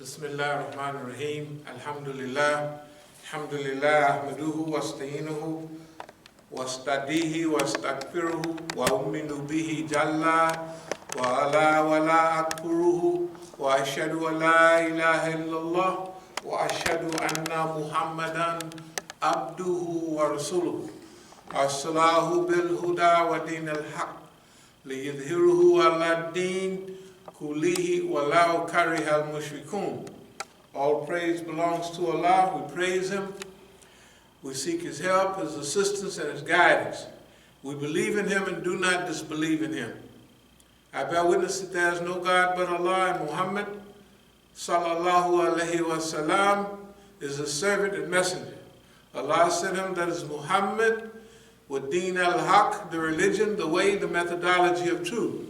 Bismillah ar-Rahman ar-Rahim. Alhamdulillah. Alhamdulillah. Ahmaduhu wa asta'inuhu wa astadihi wa astagfiruhu wa uminu bihi jalla wa ala wa la akfuruhu wa ashhadu an la ilaha illallah wa ashhadu anna Muhammadan abduhu wa rasuluhu. Arsalahu bil huda wa din al-haq liyudhhiruhu ala din kulihi walau karihal mushrikun. All praise belongs to Allah. We praise Him. We seek His help, His assistance, and His guidance. We believe in Him and do not disbelieve in Him. I bear witness that there is no God but Allah, and Muhammad sallallahu alaihi wasallam is His servant and messenger. Allah sent him, that is Muhammad, with Deen al-Haq, the religion, the way, the methodology of truth.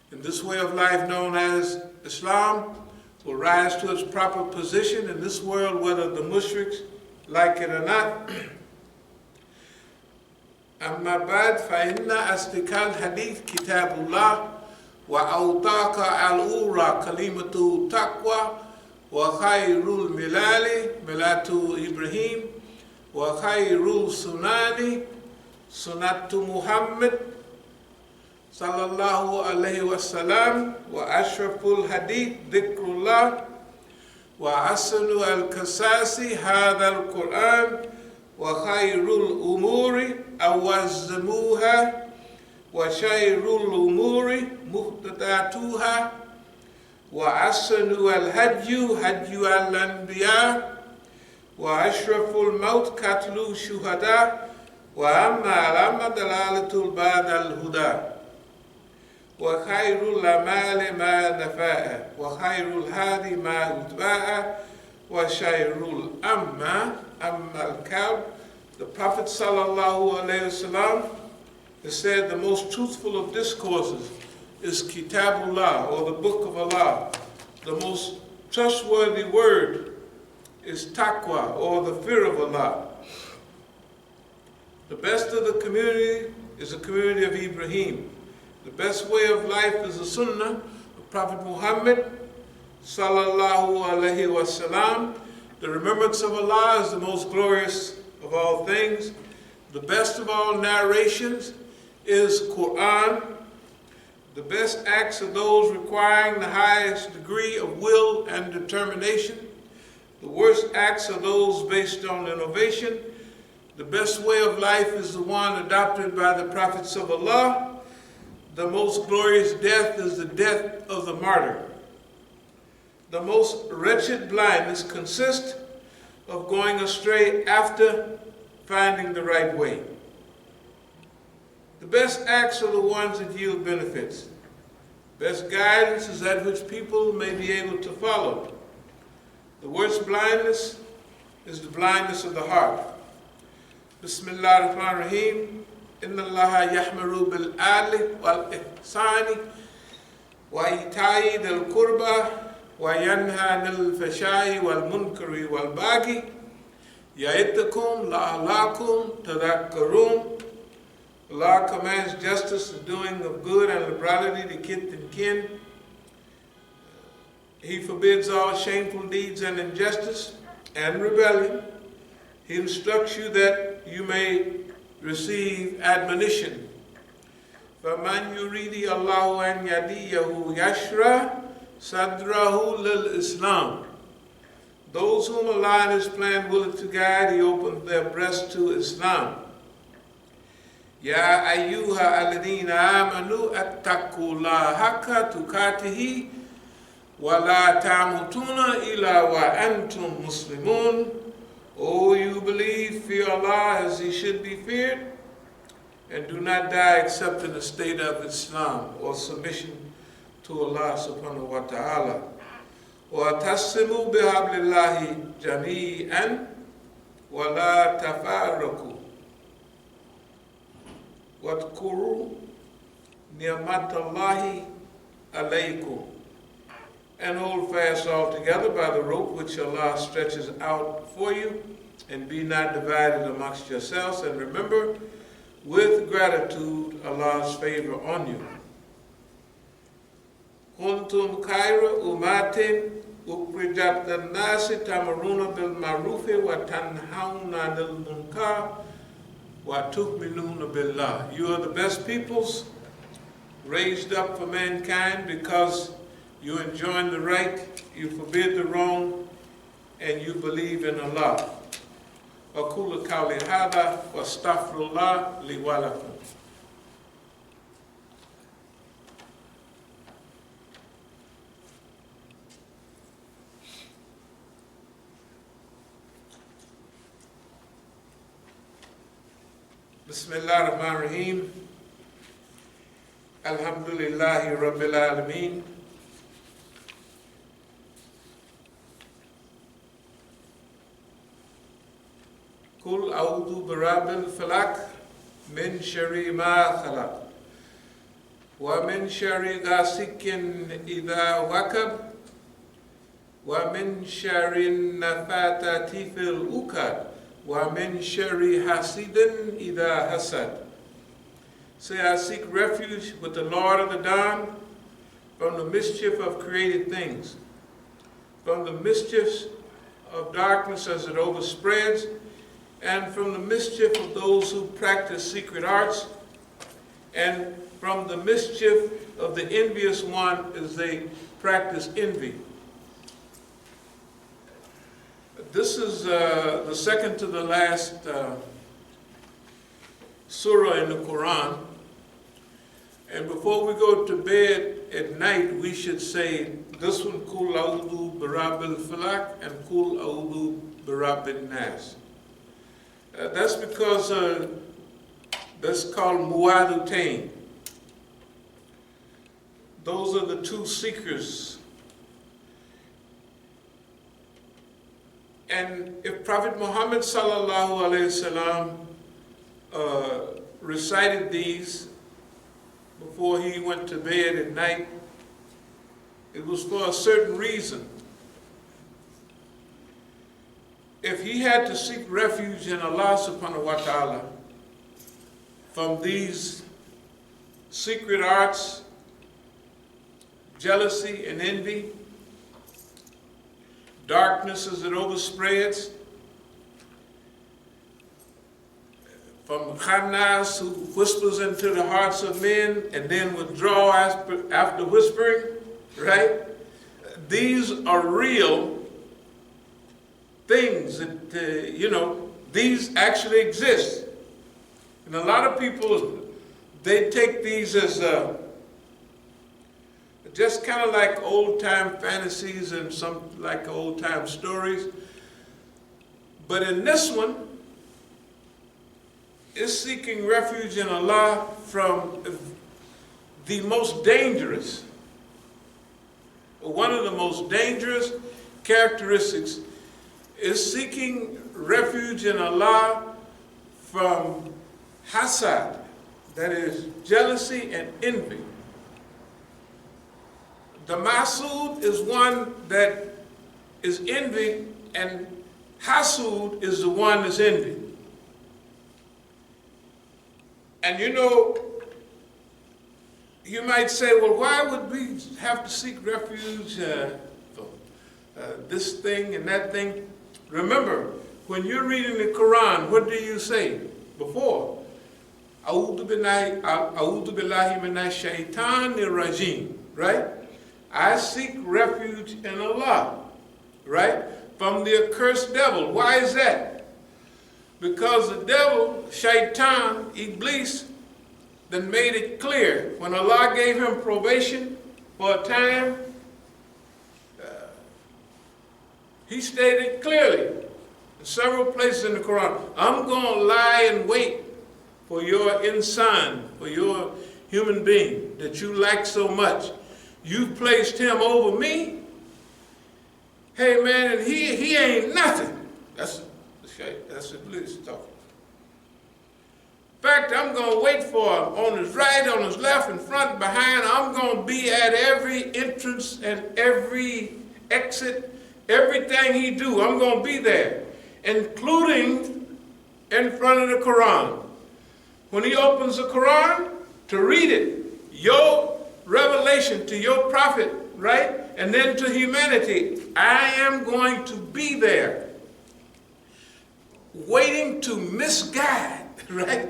And this way of life known as Islam will rise to its proper position in this world, whether the mushriks like it or not. Amma ba'd, fa inna asdiqal hadith kitabullah wa awtaqa al-ura kalimatu taqwa wa khayrul milali milatu Ibrahim wa khayrul sunani sunatu Muhammad sallallahu alayhi wa sallam wa ashraful hadith dhikrullah wa asanu al-kasasi hadha al-Quran wa khayrul umuri awazzamuha wa shayrul umuri muhtadatuha wa asanu al-hadyu hadyu al-anbiya wa ashraful maut katlu shuhada wa amma dalalatul ba'da al-huda wa khayrul amali ma nafa'a wa khayrul hadi ma utba'a wa shayrul amma al-kab. The Prophet sallallahu alayhi wasallam has said the most truthful of discourses is Kitabullah, or the Book of Allah. The most trustworthy word is Taqwa, or the fear of Allah. The best of the community is the community of Ibrahim. The best way of life is the Sunnah of Prophet Muhammad sallallahu alaihi wasallam. The remembrance of Allah is the most glorious of all things. The best of all narrations is Quran. The best acts are those requiring the highest degree of will and determination. The worst acts are those based on innovation. The best way of life is the one adopted by the prophets of Allah. The most glorious death is the death of the martyr. The most wretched blindness consists of going astray after finding the right way. The best acts are the ones that yield benefits. Best guidance is that which people may be able to follow. The worst blindness is the blindness of the heart. Bismillah ar-Rahman ar-Rahim. Inna Allaha yahmaru bil adli wal ihsani wa ita'i dil qurba wa yanha anil fashai wal munkari wal baghi ya'idukum la'allakum tadhakkarun. Allah commands justice, the doing of good, and liberality to kith and kin. He forbids all shameful deeds and injustice and rebellion. He instructs you that you may receive admonition. فَمَنْ يُرِيدِ اللَّهُ أَنْ يَهْدِيَهُ يَشْرَحْ صَدْرَهُ لِلْإِسْلَامِ. Those whom Allah in His plan willeth to guide, He opened their breast to Islam. يَا أَيُّهَا الَّذِينَ آمَنُوا اتَّقُوا اللَّهَ حَقَّ تُقَاتِهِ وَلَا تَمُوتُنَّ إِلَّا وَأَنْتُمْ مُسْلِمُونَ. O you believe, fear Allah as He should be feared, and do not die except in a state of Islam or submission to Allah subhanahu wa ta'ala. وَتَسِّمُوا بِحَبْلِ اللَّهِ جَمِيعًا وَلَا تَفَرَّقُوا وَاذْكُرُوا نِعْمَةَ اللَّهِ عَلَيْكُمْ. And hold fast altogether by the rope which Allah stretches out for you, and be not divided amongst yourselves, and remember with gratitude Allah's favor on you. Kuntum khayra ummatin أخرجت للناس تأمرون بالمعروف وتنهون عن المنكر وتؤمنون بالله. You are the best peoples raised up for mankind because you enjoin the right, you forbid the wrong, and you believe in Allah. أقول قولي هذا وأستغفر الله لي ولكم. بسم الله الرحمن الرحيم. الحمد لله رب العالمين. قل أعوذ برب الفلق من شر ما خلق ومن شر غاسق إذا وقب ومن شر النفاثات في العقد وَمِن شَرِّ حَاسِدٍ إِذَا حَسَدَ. Say, I seek refuge with the Lord of the dawn from the mischief of created things, from the mischiefs of darkness as it overspreads, and from the mischief of those who practice secret arts, and from the mischief of the envious one as they practice envy. This is the second to the last surah in the Quran. And before we go to bed at night, we should say this one, Kul A'udhu Birabbil Falaq and Kul A'udhu Birabbin Nas. That's because that's called Mu'adhutain. Those are the two seekers. And if Prophet Muhammad sallallahu alaihi wasallam recited these before he went to bed at night, it was for a certain reason. If he had to seek refuge in Allah subhanahu wa ta'ala from these secret arts, jealousy and envy, darkness as it overspreads, from Khannas who whispers into the hearts of men and then withdraw after whispering, right? These are real things that, these actually exist. And a lot of people, they take these as just kind of like old-time fantasies and some like old-time stories. But in this one, it's seeking refuge in Allah from the most dangerous, one of the most dangerous characteristics is seeking refuge in Allah from Hasad, that is jealousy and envy. The Masud is one that is envy, and Hasud is the one that's envy. And you might say, well, why would we have to seek refuge for this thing and that thing? Remember, when you're reading the Quran, what do you say before? A'udhu billahi minash shaitanir rajim, right? I seek refuge in Allah, right? From the accursed devil. Why is that? Because the devil, shaitan, Iblis, then made it clear. When Allah gave him probation for a time, he stated clearly in several places in the Quran, I'm going to lie in wait for your insan, for your human being that you like so much. You've placed him over me. Hey man, and he ain't nothing. That's Iblis talking. In fact, I'm going to wait for him on his right, on his left, in front, behind. I'm going to be at every entrance and every exit, everything he do. I'm going to be there, including in front of the Quran. When he opens the Quran to read it, your revelation to your prophet, right? And then to humanity, I am going to be there, waiting to misguide, right?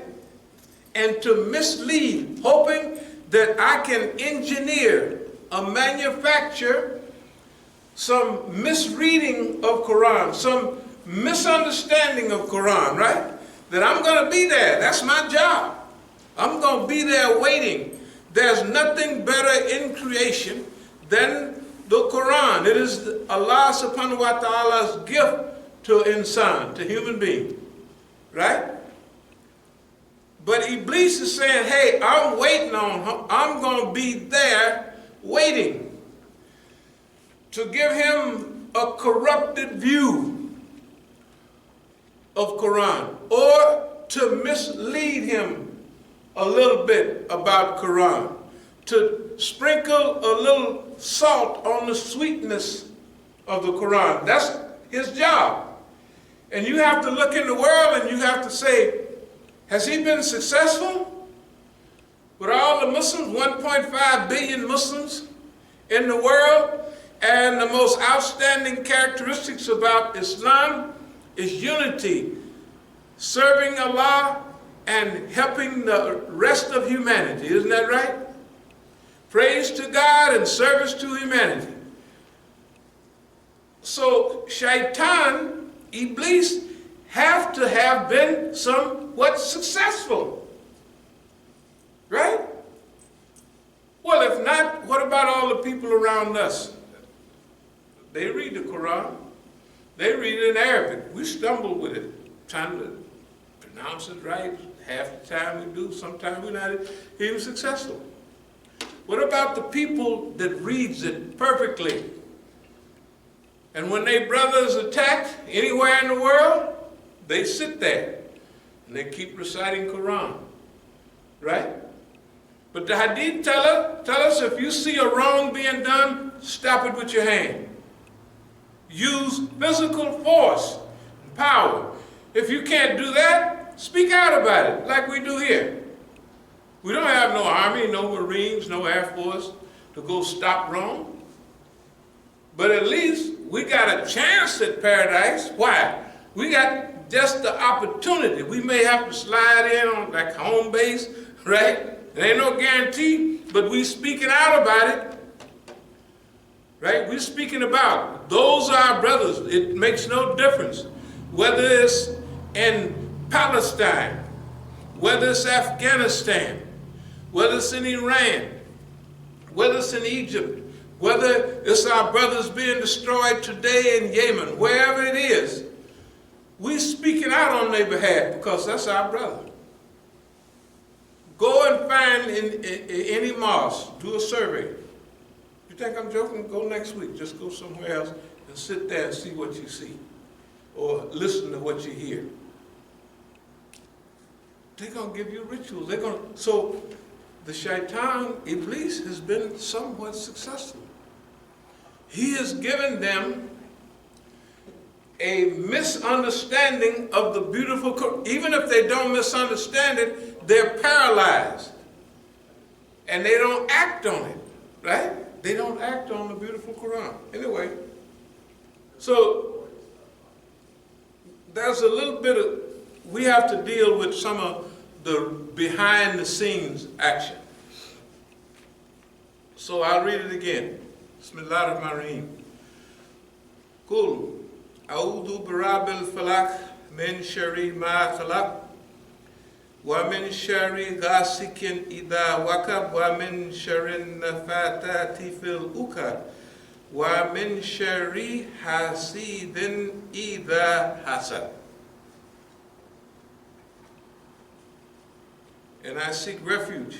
And to mislead, hoping that I can engineer a manufacture, some misreading of Quran, some misunderstanding of Quran, right? That I'm going to be there. That's my job. I'm going to be there waiting. There's nothing better in creation than the Quran. It is Allah subhanahu wa ta'ala's gift to insan, to human being, right? But Iblis is saying, hey, I'm waiting on him. I'm going to be there waiting to give him a corrupted view of Quran, or to mislead him a little bit about Quran, to sprinkle a little salt on the sweetness of the Quran. That's his job. And you have to look in the world and you have to say, has he been successful? With all the Muslims, 1.5 billion Muslims in the world, and the most outstanding characteristics about Islam is unity, serving Allah and helping the rest of humanity. Isn't that right? Praise to God and service to humanity. So Shaitan, Iblis, have to have been somewhat successful. Right? Well, if not, what about all the people around us? They read the Quran. They read it in Arabic. We stumble with it, trying to pronounce it right. Half the time we do, sometimes we're not even successful. What about the people that reads it perfectly? And when their brother is attacked anywhere in the world, they sit there and they keep reciting Quran, right? But the Hadith tell us if you see a wrong being done, stop it with your hand. Use physical force and power. If you can't do that, speak out about it like we do here. We don't have no army, no Marines, no Air Force to go stop wrong. But at least we got a chance at paradise. Why? We got just the opportunity. We may have to slide in on like home base, right? There ain't no guarantee, but we speaking out about it. Right? We're speaking about those are our brothers. It makes no difference whether it's in Palestine, whether it's Afghanistan, whether it's in Iran, whether it's in Egypt, whether it's our brothers being destroyed today in Yemen, wherever it is, we're speaking out on their behalf because that's our brother. Go and find in any mosque, do a survey. You think I'm joking? Go next week. Just go somewhere else and sit there and see what you see, or listen to what you hear. They're going to give you rituals. So the Shaitan, Iblis, has been somewhat successful. He has given them a misunderstanding of the beautiful Quran. Even if they don't misunderstand it, they're paralyzed. And they don't act on it, right? They don't act on the beautiful Quran. Anyway, so there's a little bit of, we have to deal with some of the behind the scenes action. So I'll read it again. Bismillahirrahmanirrahim. Qul a'udhu birabbil falaq min sharri ma khalaq wa min sharri ghasikin idha waqab wa min sharri nafathati fil uqad wa min sharri hasidin idha hasad. And I seek refuge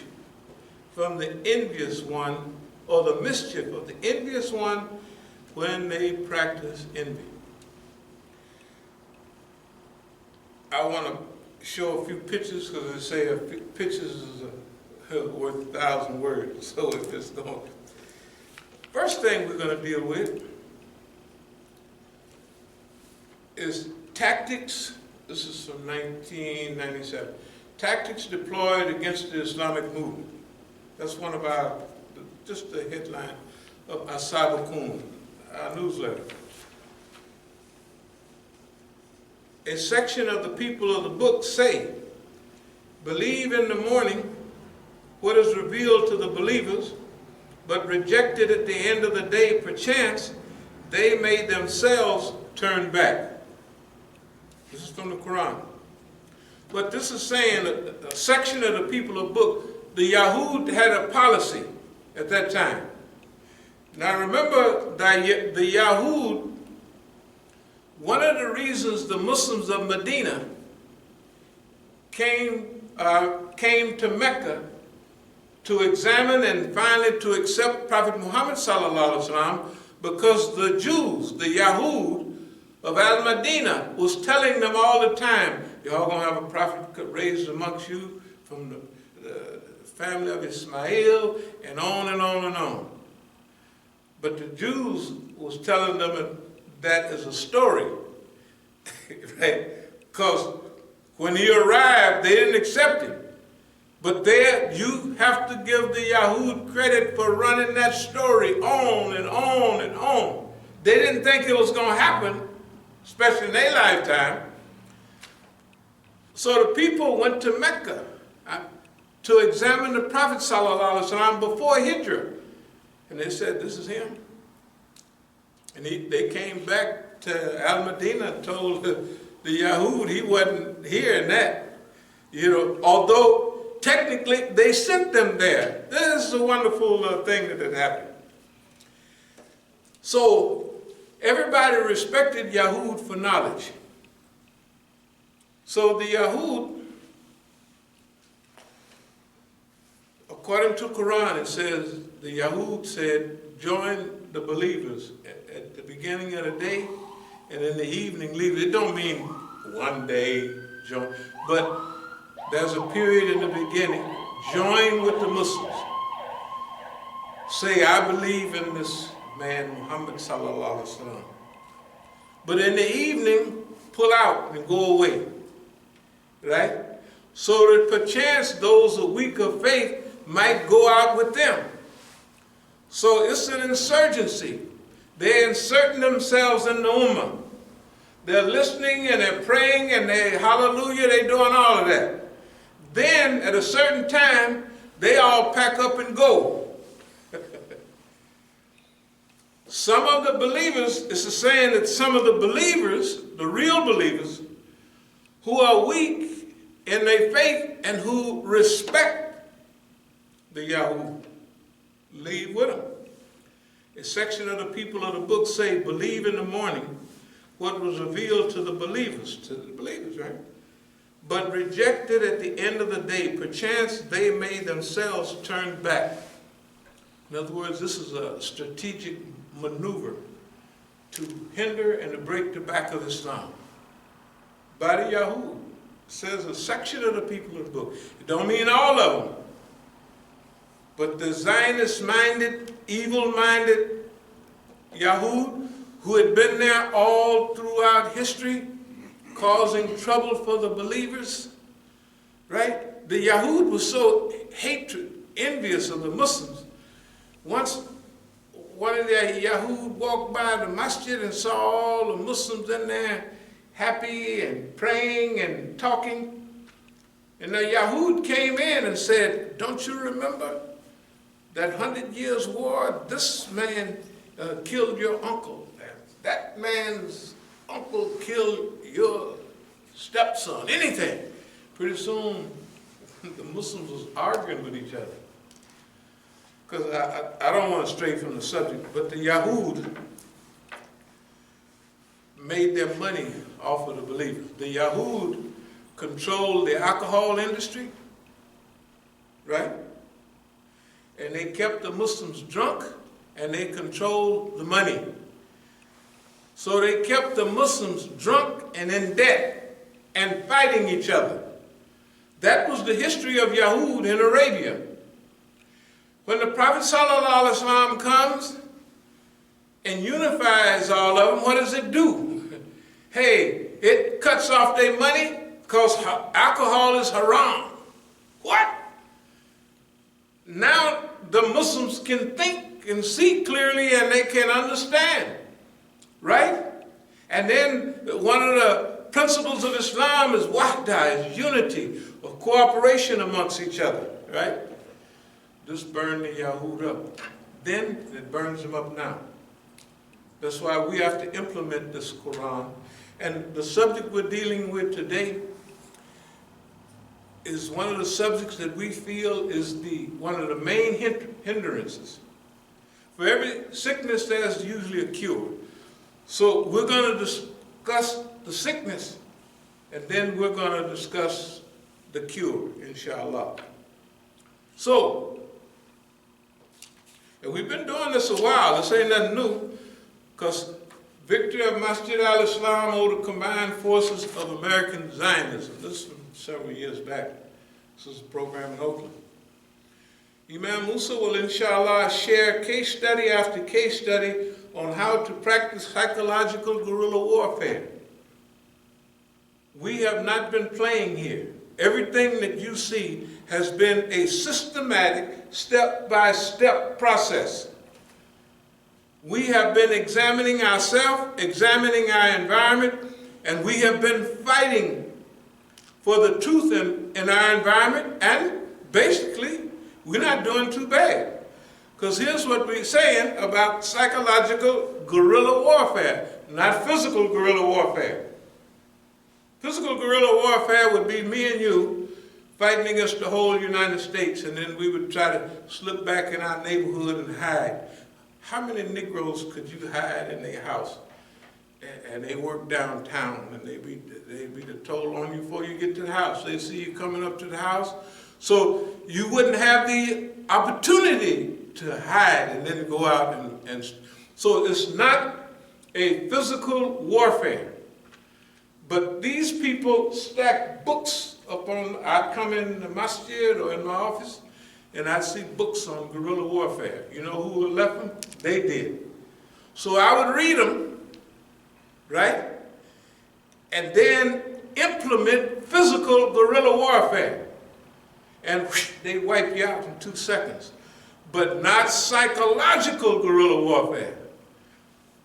from the envious one, or the mischief of the envious one when they practice envy. I want to show a few pictures because they say a few pictures is worth 1,000 words. So if it's going, first thing we're going to deal with is tactics. This is from 1997. Tactics deployed against the Islamic movement. That's one of our, just the headline of As-Sabiqun, our newsletter. A section of the people of the book say, believe in the morning what is revealed to the believers, but rejected at the end of the day, perchance they may themselves turn back. This is from the Quran. But this is saying a section of the people of the book, the Yahud had a policy at that time. Now remember that the Yahud, one of the reasons the Muslims of Medina came to Mecca to examine and finally to accept Prophet Muhammad sallallahu alaihi wasallam, because the Jews, the Yahud of Al-Medina, was telling them all the time, y'all gonna have a prophet raised amongst you from the family of Ismail, and on and on and on. But the Jews was telling them that is a story, right? Because when he arrived, they didn't accept him. But there, you have to give the Yahud credit for running that story on and on and on. They didn't think it was going to happen, especially in their lifetime. So the people went to Mecca to examine the Prophet ﷺ before Hijrah. And they said, this is him. And they came back to Al-Medina and told the Yahud he wasn't hearing that. You know, although technically they sent them there. This is a wonderful thing that had happened. So everybody respected Yahud for knowledge. So the Yahud, according to Quran, it says, the Yahud said, join the believers at the beginning of the day, and in the evening leave. It don't mean one day join, but there's a period in the beginning. Join with the Muslims. Say, I believe in this man, Muhammad sallallahu alaihi wasallam. But in the evening, pull out and go away. Right? So that perchance those of weaker faith might go out with them. So it's an insurgency. They're inserting themselves in the Ummah. They're listening and they're praying and they hallelujah, they're doing all of that. Then at a certain time, they all pack up and go. Some of the believers, it's a saying that some of the believers, the real believers, who are weak in their faith and who respect the Yahud, leave with them. A section of the people of the book say, believe in the morning what was revealed to the believers, right? But rejected at the end of the day, perchance they may themselves turn back. In other words, this is a strategic maneuver to hinder and to break the back of Islam. By the Yahud, it says a section of the people of the book. It don't mean all of them. But the Zionist-minded, evil-minded Yahud, who had been there all throughout history, causing trouble for the believers, right? The Yahud was so envious of the Muslims. Once one of the Yahud walked by the Masjid and saw all the Muslims in there happy and praying and talking. And the Yahud came in and said, don't you remember that 100 Years' War? This man killed your uncle. That man's uncle killed your stepson, anything. Pretty soon, the Muslims was arguing with each other. Because I don't want to stray from the subject, but the Yahud made their money off of the believers. The Yahud controlled the alcohol industry, right? And they kept the Muslims drunk, and they controlled the money. So they kept the Muslims drunk and in debt and fighting each other. That was the history of Yahud in Arabia. When the Prophet ﷺ comes and unifies all of them, what does it do? Hey, it cuts off their money because alcohol is haram. What? Now the Muslims can think can see clearly and they can understand, right? And then one of the principles of Islam is wahda, is unity, of cooperation amongst each other, right? This burned the Yahud up. Then it burns them up now. That's why we have to implement this Quran. And the subject we're dealing with today is one of the subjects that we feel is one of the main hindrances. For every sickness, there's usually a cure. So we're going to discuss the sickness, and then we're going to discuss the cure, inshallah. So, and we've been doing this a while. This ain't nothing new, because victory of Masjid al-Islam over the combined forces of American Zionism. This is from several years back. This is a program in Oakland. Imam Musa will, inshallah, share case study after case study on how to practice psychological guerrilla warfare. We have not been playing here. Everything that you see has been a systematic, step-by-step process. We have been examining ourselves, examining our environment, and we have been fighting for the truth in our environment, and basically, we're not doing too bad. Because here's what we're saying about psychological guerrilla warfare, not physical guerrilla warfare. Physical guerrilla warfare would be me and you fighting against the whole United States, and then we would try to slip back in our neighborhood and hide. How many Negroes could you hide in their house? And they work downtown, and they'd be the toll on you before you get to the house. They see you coming up to the house. So you wouldn't have the opportunity to hide and then go out and so it's not a physical warfare. But these people stack books upon, I come in the masjid or in my office, and I see books on guerrilla warfare. You know who left them? They did. So I would read them, right? And then implement physical guerrilla warfare. And whoosh, they wipe you out in 2 seconds. But not psychological guerrilla warfare.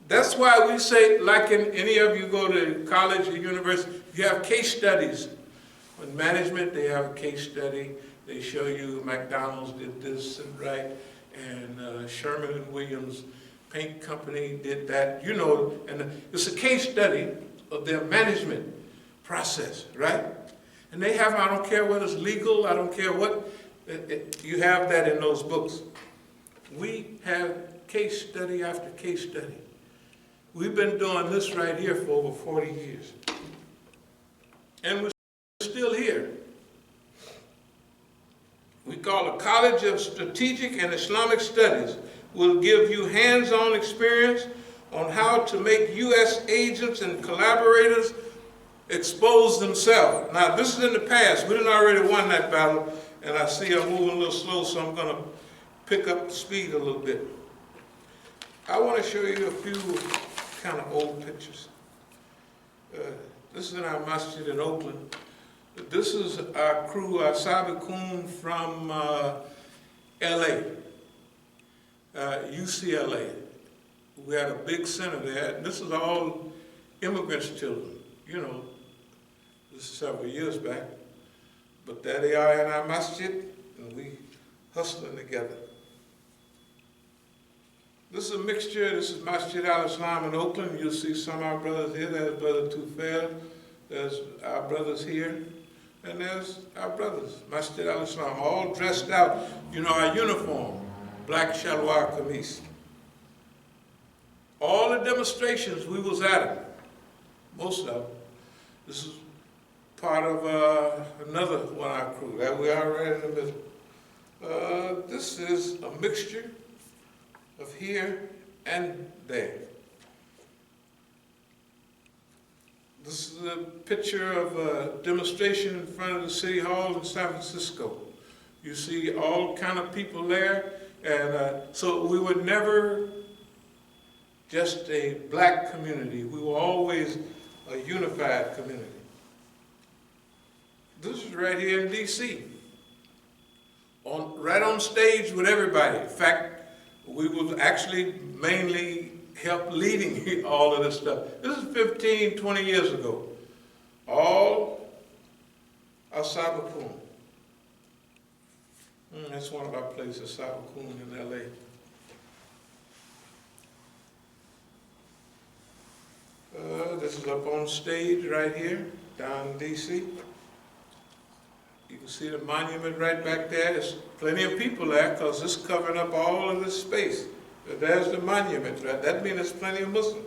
That's why we say, like in any of you go to college or university, you have case studies. In management, they have a case study. They show you McDonald's did this and right, and Sherman and Williams Paint Company did that. You know, and it's a case study of their management process, right? And they have, I don't care whether it's legal, I don't care what, you have that in those books. We have case study after case study. We've been doing this right here for over 40 years. And we're still here. We call it College of Strategic and Islamic Studies. We'll give you hands-on experience on how to make U.S. agents and collaborators expose themselves. Now, this is in the past. We done already won that battle, and I see I'm moving a little slow, so I'm going to pick up the speed a little bit. I want to show you a few kind of old pictures. This is in our masjid in Oakland. This is our crew, As-Sabiqun from LA, UCLA. We had a big center there, and this is all immigrants' children, you know. This is several years back. But there they are in our masjid, and we hustling together. This is a mixture. This is Masjid al-Islam in Oakland. You'll see some of our brothers here. There's Brother Tufel. There's our brothers here. And there's our brothers, Masjid al-Islam, all dressed out, you know, our uniform, black shalwar kameez. All the demonstrations, we was at them, most of them. This is part of another one of our crew. That we are right in the middle. This is a mixture of here and there. This is a picture of a demonstration in front of the City Hall in San Francisco. You see all kind of people there, and so we were never just a black community. We were always a unified community. This is right here in D.C., right on stage with everybody. In fact, We was actually mainly help leading all of this stuff. This is 15, 20 years ago. All As-Sabiqun. That's one of our places, As-Sabiqun in L.A. This is up on stage right here, down in D.C. You can see the monument right back there. There's plenty of people there because it's covering up all of this space. But there's the monument, right? That means there's plenty of Muslims.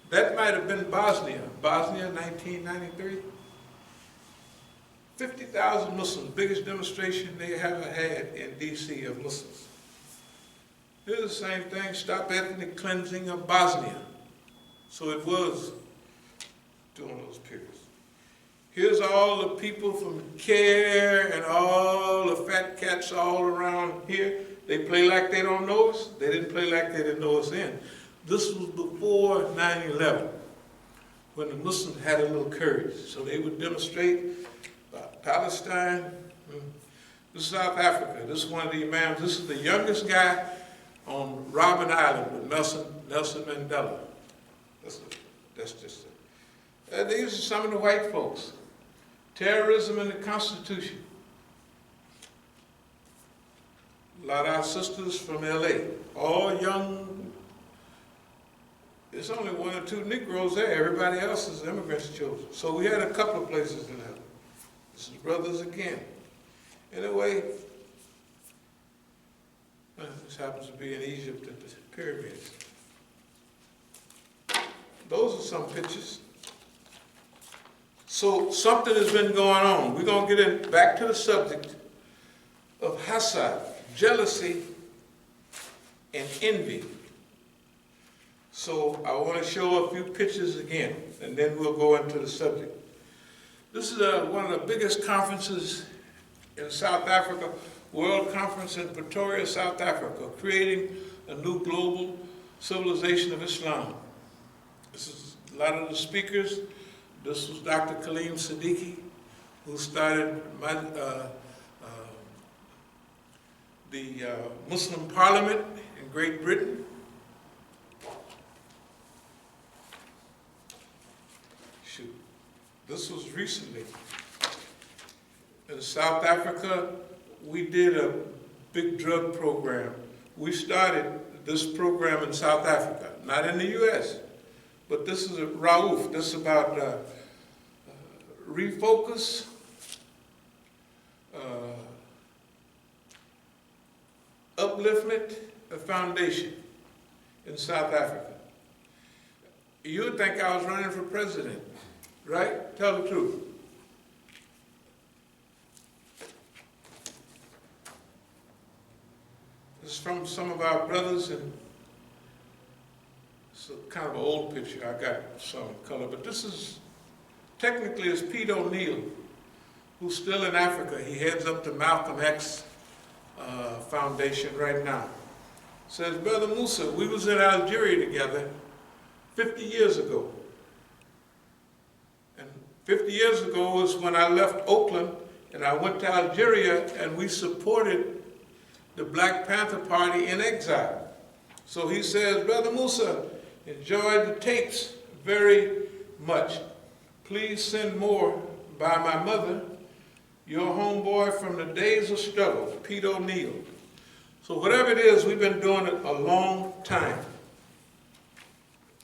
That might have been Bosnia. Bosnia, 1993. 50,000 Muslims, biggest demonstration they ever had in D.C. of Muslims. Here's the same thing, stop ethnic cleansing of Bosnia. So it was during those periods. Here's all the people from CARE and all the fat cats all around here. They play like they don't know us. They didn't play like they didn't know us then. This was before 9/11, when the Muslims had a little courage. So they would demonstrate about Palestine. This is South Africa. This is one of the Imams. This is the youngest guy on Robben Island with Nelson Mandela. That's just it. These are some of the white folks. Terrorism in the Constitution. A lot of our sisters from L.A., all young. There's only one or two Negroes there. Everybody else is immigrants' children. So we had a couple of places in that. This is brothers again. Anyway, this happens to be in Egypt at the pyramids. Those are some pictures. So something has been going on. We're going to get back to the subject of Hasad, jealousy and envy. So I want to show a few pictures again, and then we'll go into the subject. This is one of the biggest conferences in South Africa, World Conference in Pretoria, South Africa, creating a new global civilization of Islam. This is a lot of the speakers. This was Dr. Kaleem Siddiqui, who started the Muslim Parliament in Great Britain. Shoot, this was recently. In South Africa, we did a big drug program. We started this program in South Africa, not in the U.S., but this is a Rauf. This is about refocus, upliftment, a foundation in South Africa. You would think I was running for president, right? Tell the truth. This is from some of our brothers, and it's kind of an old picture. I got some color, but this is technically is Pete O'Neill, who's still in Africa. He heads up the Malcolm X Foundation right now. Says, Brother Musa, we was in Algeria together 50 years ago. And 50 years ago was when I left Oakland and I went to Algeria, and we supported the Black Panther Party in exile. So he says, Brother Musa, enjoyed the tapes very much. Please send more by my mother, your homeboy from the days of struggle, Pete O'Neill. So whatever it is, we've been doing it a long time.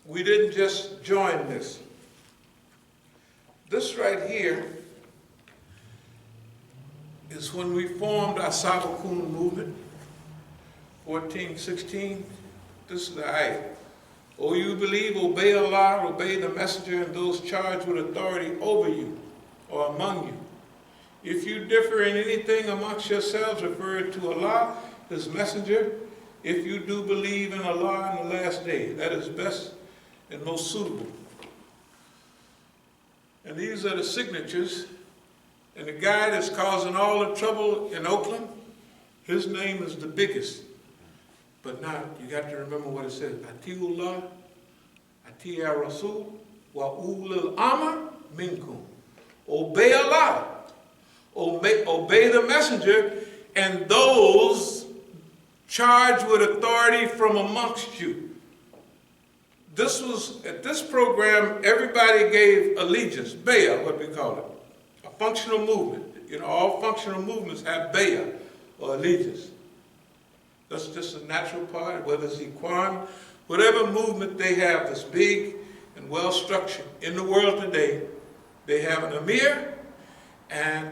We didn't just join this. This right here is when we formed our As-Sabiqun movement, 1416. This is the ayah. O you believe, obey Allah, obey the messenger and those charged with authority over you or among you. If you differ in anything amongst yourselves, refer to Allah, His messenger. If you do believe in Allah in the last day, that is best and most suitable. And these are the signatures. And the guy that's causing all the trouble in Oakland, his name is the biggest. But now you got to remember what it says. Atiullah, Atiyah Rasul, wa ulil amr minkum. Obey Allah. Obey the messenger and those charged with authority from amongst you. This was, at this program, everybody gave allegiance, bayah, what we call it, a functional movement. You know, all functional movements have bayah, or allegiance. That's just a natural part, whether it's Equan, whatever movement they have that's big and well structured in the world today, they have an Amir, and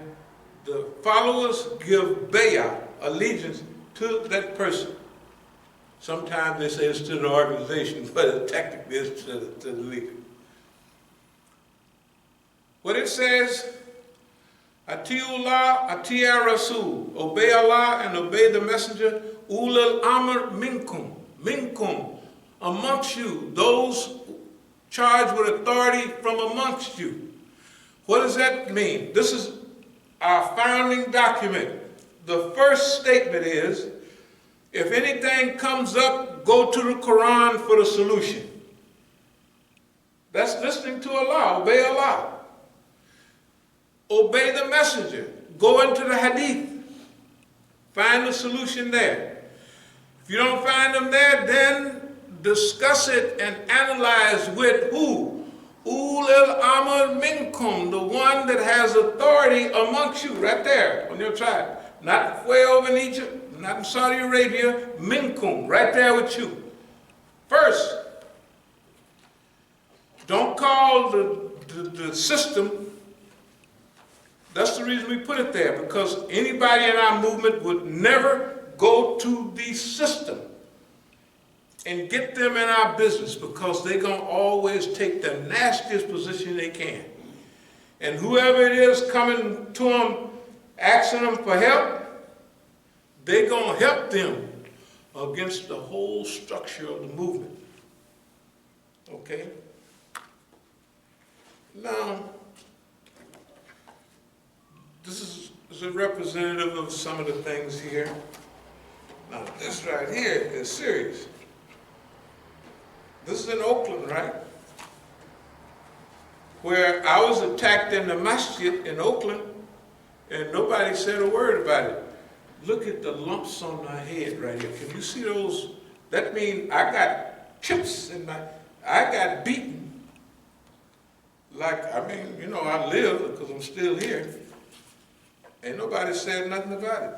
the followers give bayah, allegiance, to that person. Sometimes they say it's to the organization, but it technically is to the leader. What it says, Atiullah, Atiyah Rasul, obey Allah and obey the messenger, ulul amr minkum, amongst you, those charged with authority from amongst you. What does that mean? This is our founding document. The first statement is, if anything comes up, go to the Quran for the solution. That's listening to Allah, obey Allah. Obey the messenger, go into the hadith, find the solution there. If you don't find them there, then discuss it and analyze with who? Ulul amr minkum, the one that has authority amongst you, right there on your tribe. Not way over in Egypt, not in Saudi Arabia, minkum, right there with you. First, don't call the system. That's the reason we put it there, because anybody in our movement would never go to the system and get them in our business, because they're going to always take the nastiest position they can. And whoever it is coming to them, asking them for help, they're going to help them against the whole structure of the movement. Okay? Now, this is a representative of some of the things here. Now, this right here is serious. This is in Oakland, right? Where I was attacked in the Masjid in Oakland, and nobody said a word about it. Look at the lumps on my head right here. Can you see those? That means I got chips in my, I got beaten. Like, I mean, you know, I live because I'm still here. And nobody said nothing about it.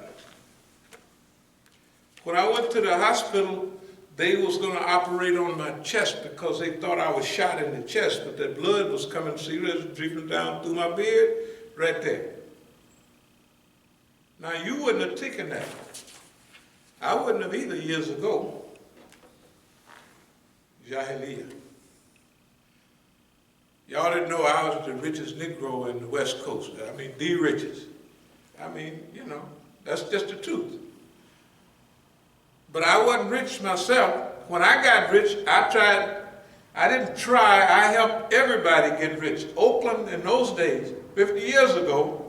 When I went to the hospital, they was going to operate on my chest because they thought I was shot in the chest, but that blood was coming, see, it was dripping down through my beard, right there. Now, you wouldn't have taken that. I wouldn't have either years ago. Jahiliyyah. Y'all didn't know I was the richest Negro in the West Coast. I mean, the richest. I mean, you know, that's just the truth. But I wasn't rich myself. When I got rich, I didn't try, I helped everybody get rich. Oakland in those days, 50 years ago,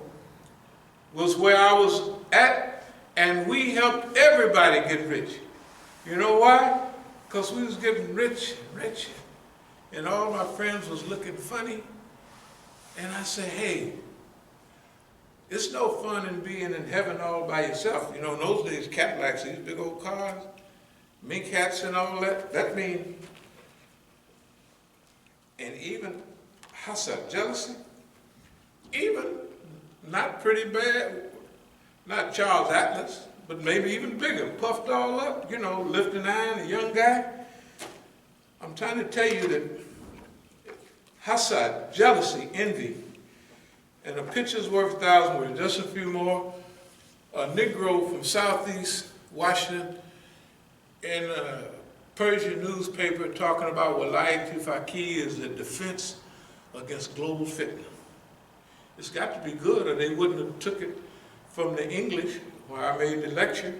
was where I was at, and we helped everybody get rich. You know why? Because we was getting rich and rich, and all my friends was looking funny. And I said, hey, it's no fun in being in heaven all by yourself. You know, in those days, Cadillacs, these big old cars, mink hats and all that, that means, and even Hasad, jealousy, even not pretty bad, not Charles Atlas, but maybe even bigger, puffed all up, you know, lifting iron, a young guy. I'm trying to tell you that Hasad, jealousy, envy, and a picture's worth 1,000 words, just a few more. A Negro from Southeast Washington in a Persian newspaper talking about Walayat Faqih is a defense against global fitna. It's got to be good, or they wouldn't have took it from the English, where I made the lecture,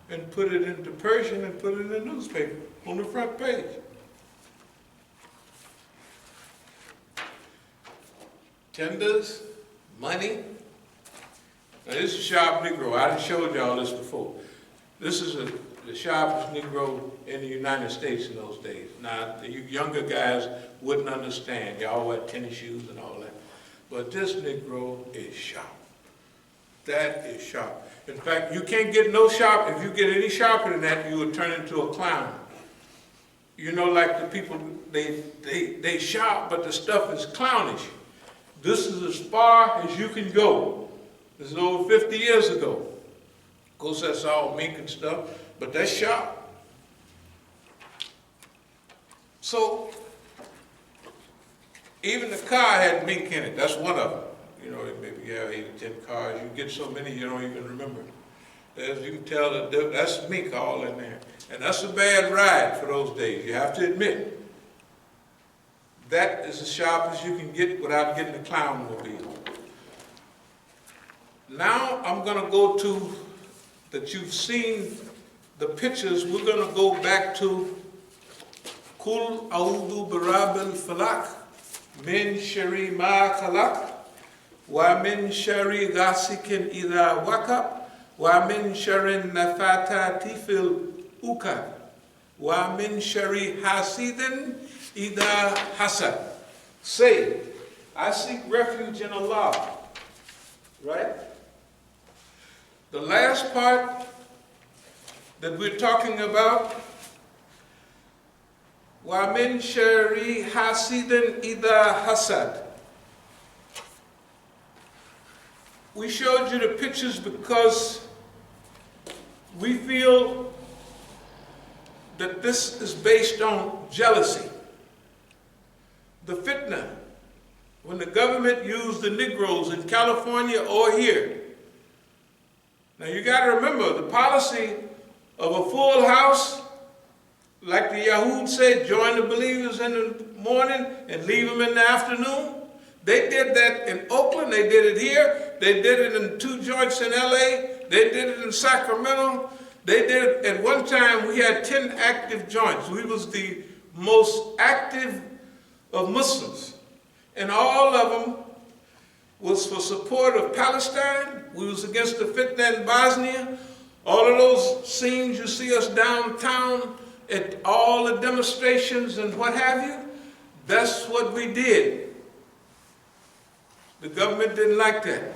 and put it into Persian and put it in the newspaper on the front page. Tenders, money. Now this is sharp Negro. I done showed y'all this before. This is the sharpest Negro in the United States in those days. Now, the younger guys wouldn't understand. Y'all wear tennis shoes and all that. But this Negro is sharp. That is sharp. In fact, you can't get no sharp. If you get any sharper than that, you will turn into a clown. You know, like the people, they sharp, but the stuff is clownish. This is as far as you can go. This is over 50 years ago. Of course, that's all mink and stuff, but that's sharp. So, even the car had mink in it. That's one of them. You know, maybe you have 8 or 10 cars. You get so many you don't even remember. As you can tell, that's mink all in there. And that's a bad ride for those days, you have to admit. That is as sharp as you can get without getting the clown mobile. Now I'm going to go to, that you've seen the pictures, we're going to go back to Kul A'udhu Birabil Falak, Min Shari Ma Khalaq, Wa Min Shari Ghasikin Idha Waqab, Wa Min Shari Nafatati Fil Uqad, Wa Min Shari Hasidin Idha Hasad. Say, I seek refuge in Allah. Right? The last part that we're talking about, Wa Min Shari Hasidin Idha Hasad. We showed you the pictures because we feel that this is based on jealousy. The fitna, when the government used the Negroes in California or here. Now you got to remember, the policy of a full house, like the Yahud said, join the believers in the morning and leave them in the afternoon. They did that in Oakland, they did it here, they did it in 2 joints in LA, they did it in Sacramento. They did, at one time, we had 10 active joints. We was the most active of Muslims. And all of them was for support of Palestine. We was against the fitna in Bosnia. All of those scenes you see us downtown at all the demonstrations and what have you, that's what we did. The government didn't like that.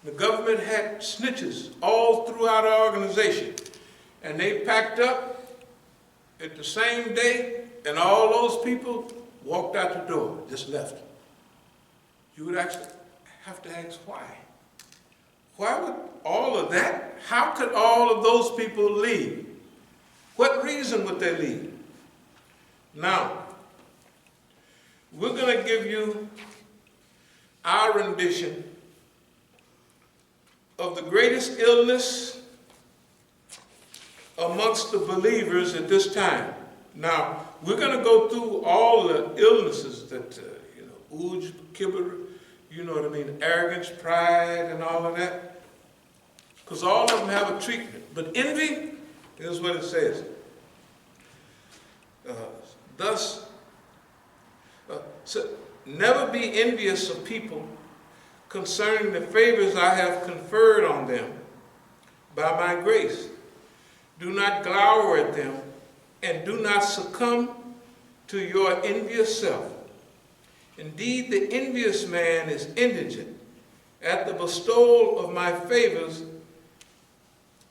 The government had snitches all throughout our organization. And they packed up at the same day, and all those people walked out the door, just left. You would actually have to ask why. Why would all of that? How could all of those people leave? What reason would they leave? Now, we're going to give you our rendition of the greatest illness amongst the believers at this time. Now, we're going to go through all the illnesses that, Uj, Kibber, you know what I mean, arrogance, pride, and all of that. Because all of them have a treatment. But envy, here's what it says. So never be envious of people concerning the favors I have conferred on them by my grace. Do not glower at them, and do not succumb to your envious self. Indeed, the envious man is indigent at the bestowal of my favors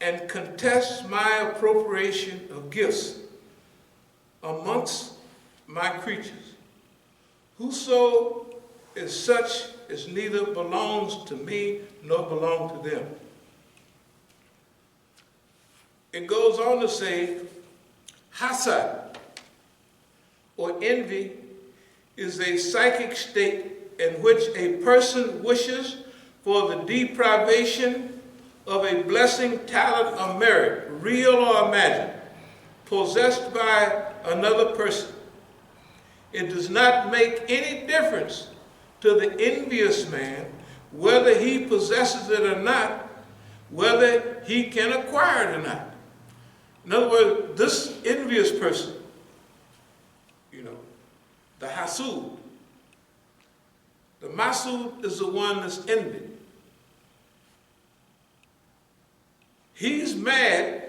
and contests my appropriation of gifts amongst my creatures. Whoso is such as neither belongs to me nor belong to them. It goes on to say, Hasad, or envy, is a psychic state in which a person wishes for the deprivation of a blessing, talent, or merit, real or imagined, possessed by another person. It does not make any difference to the envious man whether he possesses it or not, whether he can acquire it or not. In other words, this envious person, the Hasud, the Masud is the one that's envied. He's mad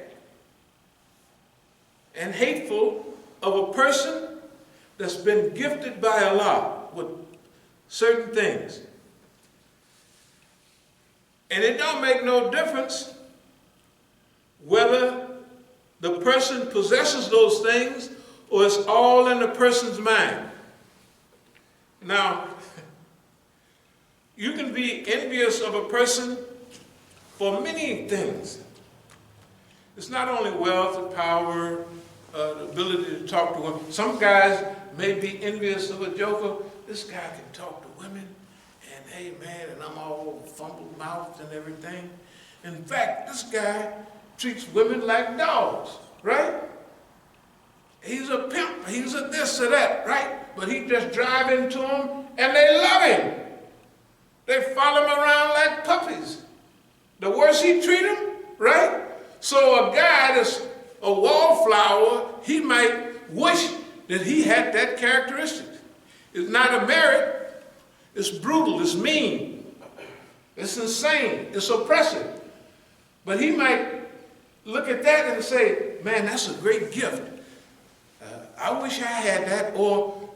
and hateful of a person that's been gifted by Allah with certain things. And it don't make no difference whether the person possesses those things or it's all in the person's mind. Now, you can be envious of a person for many things. It's not only wealth and power, the ability to talk to women. Some guys may be envious of a joker. This guy can talk to women, and hey man, and I'm all fumble-mouthed and everything. In fact, this guy treats women like dogs, right? He's a pimp, he's a this or that, right? But he just drive into them, and they love him. They follow him around like puppies. The worse he treat them, right? So a guy that's a wallflower, he might wish that he had that characteristic. It's not a merit. It's brutal. It's mean. It's insane. It's oppressive. But he might look at that and say, man, that's a great gift. I wish I had that. Or,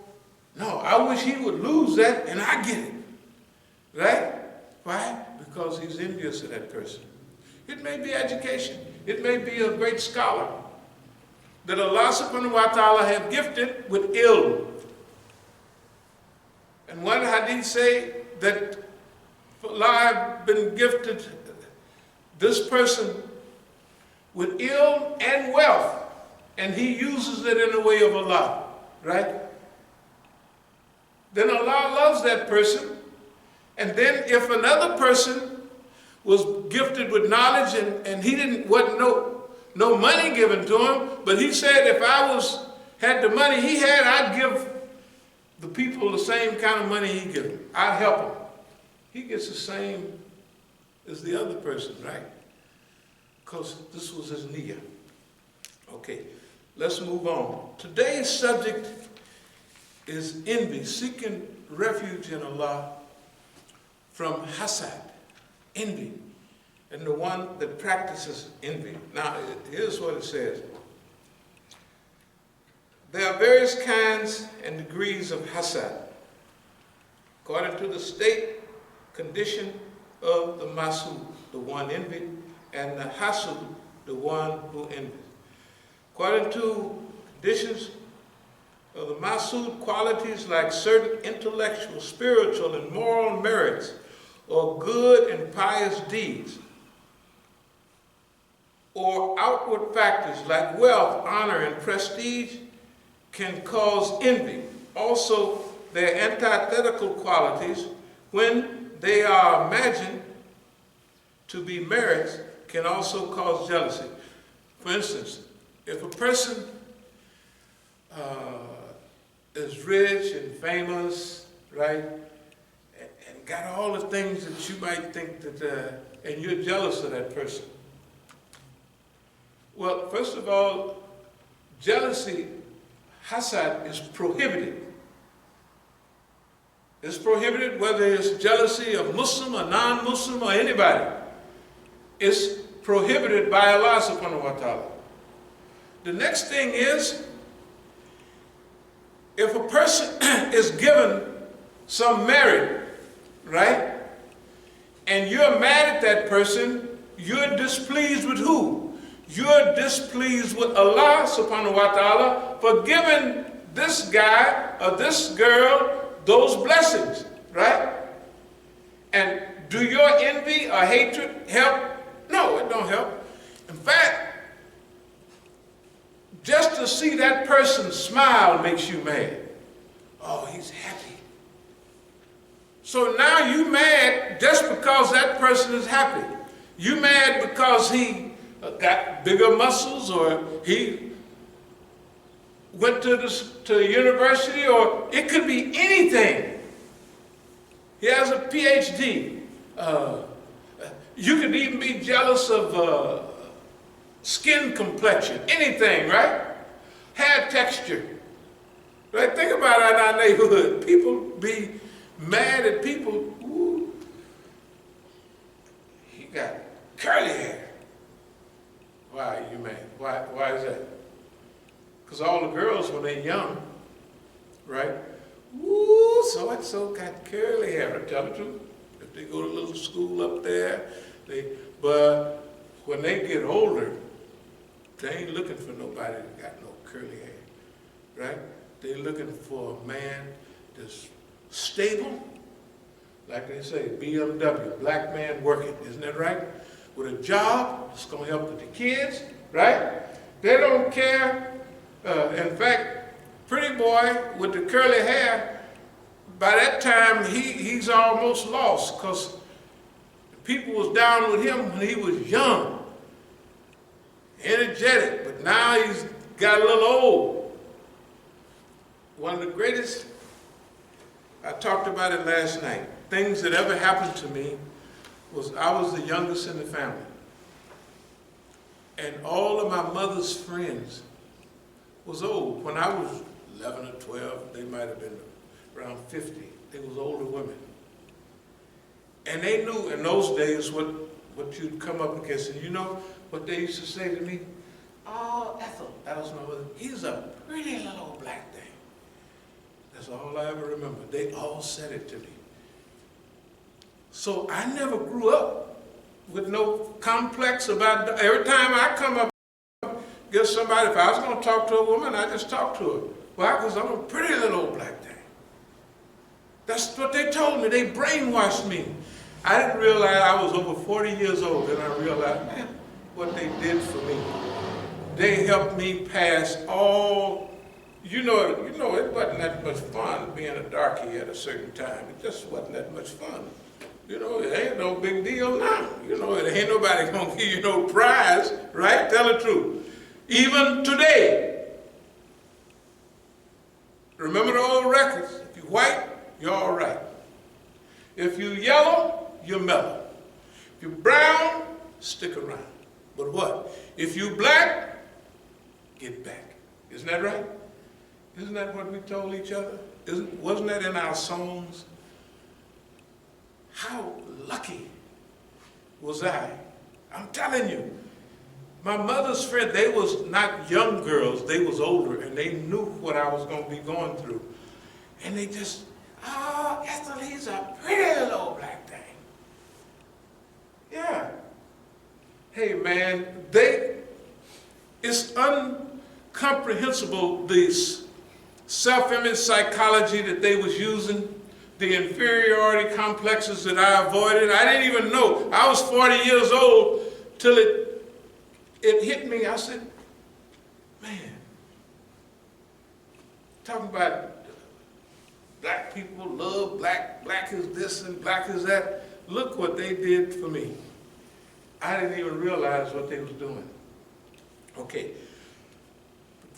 no, I wish he would lose that and I get it. Right? Why? Because he's envious of that person. It may be education. It may be a great scholar that Allah subhanahu wa ta'ala have gifted with ilm. And one hadith say that Allah have been gifted this person with ilm and wealth, and he uses it in the way of Allah, right? Then Allah loves that person, and then if another person was gifted with knowledge and he wasn't no money given to him, but he said if I had the money he had, I'd give the people the same kind of money he gives them. I'd help him. He gets the same as the other person, right? Because this was his niyyah. Okay, let's move on. Today's subject is envy, seeking refuge in Allah from Hasad, envy, and the one that practices envy. Now, here's what it says. There are various kinds and degrees of Hasad, according to the state condition of the Masud, the one envied, and the Hasud, the one who envies. According to conditions of the Masud, qualities like certain intellectual, spiritual, and moral merits, or good and pious deeds, or outward factors like wealth, honor, and prestige can cause envy. Also, their antithetical qualities, when they are imagined to be merits, can also cause jealousy. For instance, if a person is rich and famous, right, and got all the things that you might think that, and you're jealous of that person. Well, first of all, jealousy, hasad, is prohibited. It's prohibited whether it's jealousy of Muslim or non-Muslim or anybody. It's prohibited by Allah subhanahu wa ta'ala. The next thing is, if a person is given some merit, right, and you're mad at that person, you're displeased with who? You're displeased with Allah subhanahu wa ta'ala for giving this guy or this girl those blessings, right? And do your envy or hatred help? No, it don't help. In fact, just to see that person smile makes you mad. Oh, he's happy. So now you mad just because that person is happy. You mad because he got bigger muscles, or he went to university, or it could be anything. He has a PhD. You could even be jealous of skin complexion, anything, right? Hair texture. Right? Think about it in our neighborhood. People be mad at people. Ooh, he got curly hair. Why are you mad? Why is that? Because all the girls, when they're young, right? Ooh, so-and-so got curly hair. Tell the truth. If They go to a little school up there. But when they get older, they ain't looking for nobody that got no curly hair, right? They're looking for a man that's stable, like they say, BMW, black man working, isn't that right? With a job that's going to help with the kids, right? They don't care. In fact, pretty boy with the curly hair, by that time he's almost lost because people was down with him when he was young, energetic, but now he's got a little old. One of the greatest, I talked about it last night, things that ever happened to me was I was the youngest in the family. And all of my mother's friends was old. When I was 11 or 12, they might have been around 50. They was older women. And they knew in those days what you'd come up against. And you know what they used to say to me? Oh, Ethel, that was my mother. He's a pretty little old black thing. That's all I ever remember. They all said it to me. So I never grew up with no complex about, every time I come up against somebody, if I was going to talk to a woman, I just talk to her. Why? Because I'm a pretty little old black thing. That's what they told me. They brainwashed me. I didn't realize I was over 40 years old, and I realized, man, what they did for me. They helped me pass all, you know, it wasn't that much fun being a darky at a certain time. It just wasn't that much fun. You know, it ain't no big deal now. You know, it ain't nobody gonna give you no prize, right? Tell the truth. Even today, remember the old records? If you're white, you're all right. If you're yellow, you're mellow. If you're brown, stick around. But what? If you're black, get back. Isn't that right? Isn't that what we told each other? Wasn't that in our songs? How lucky was I? I'm telling you. My mother's friend, they was not young girls, they was older, and they knew what I was going to be going through. And they just, oh, Ethel, he's a pretty little old black thing. Yeah. Hey, man, it's incomprehensible, this self-image psychology that they was using, the inferiority complexes that I avoided. I didn't even know. I was 40 years old till it hit me. I said, man, talking about black people love black is this and black is that. Look what they did for me. I didn't even realize what they was doing. Okay,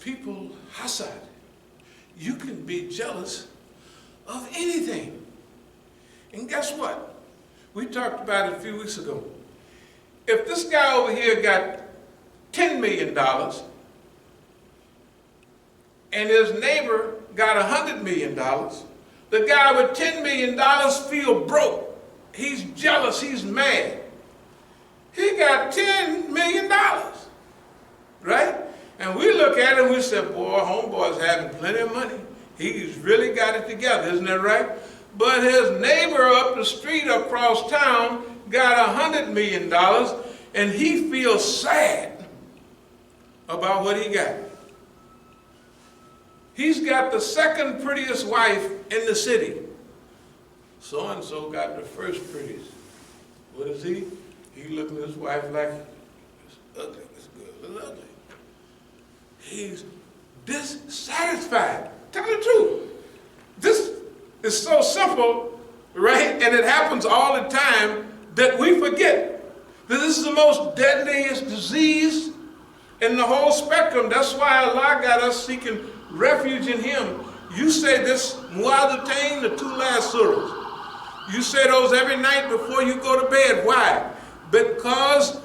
people, Hasad, you can be jealous of anything. And guess what? We talked about it a few weeks ago. If this guy over here got $10 million and his neighbor got $100 million, the guy with $10 million feel broke. He's jealous, he's mad. He got $10 million, right? And we look at him and we say, boy, homeboy's having plenty of money. He's really got it together, isn't that right? But his neighbor up the street across town got $100 million and he feels sad about what he got. He's got the second prettiest wife in the city. So-and-so got the first prettiest. What is he? He looking at his wife like, it's ugly, this girl is ugly. He's dissatisfied. Tell the truth. This is so simple, right? And it happens all the time that we forget that this is the most deadliest disease in the whole spectrum. That's why Allah got us seeking refuge in Him. You say this Mu'adhatain, the 2 last surahs. You say those every night before you go to bed. Why? Because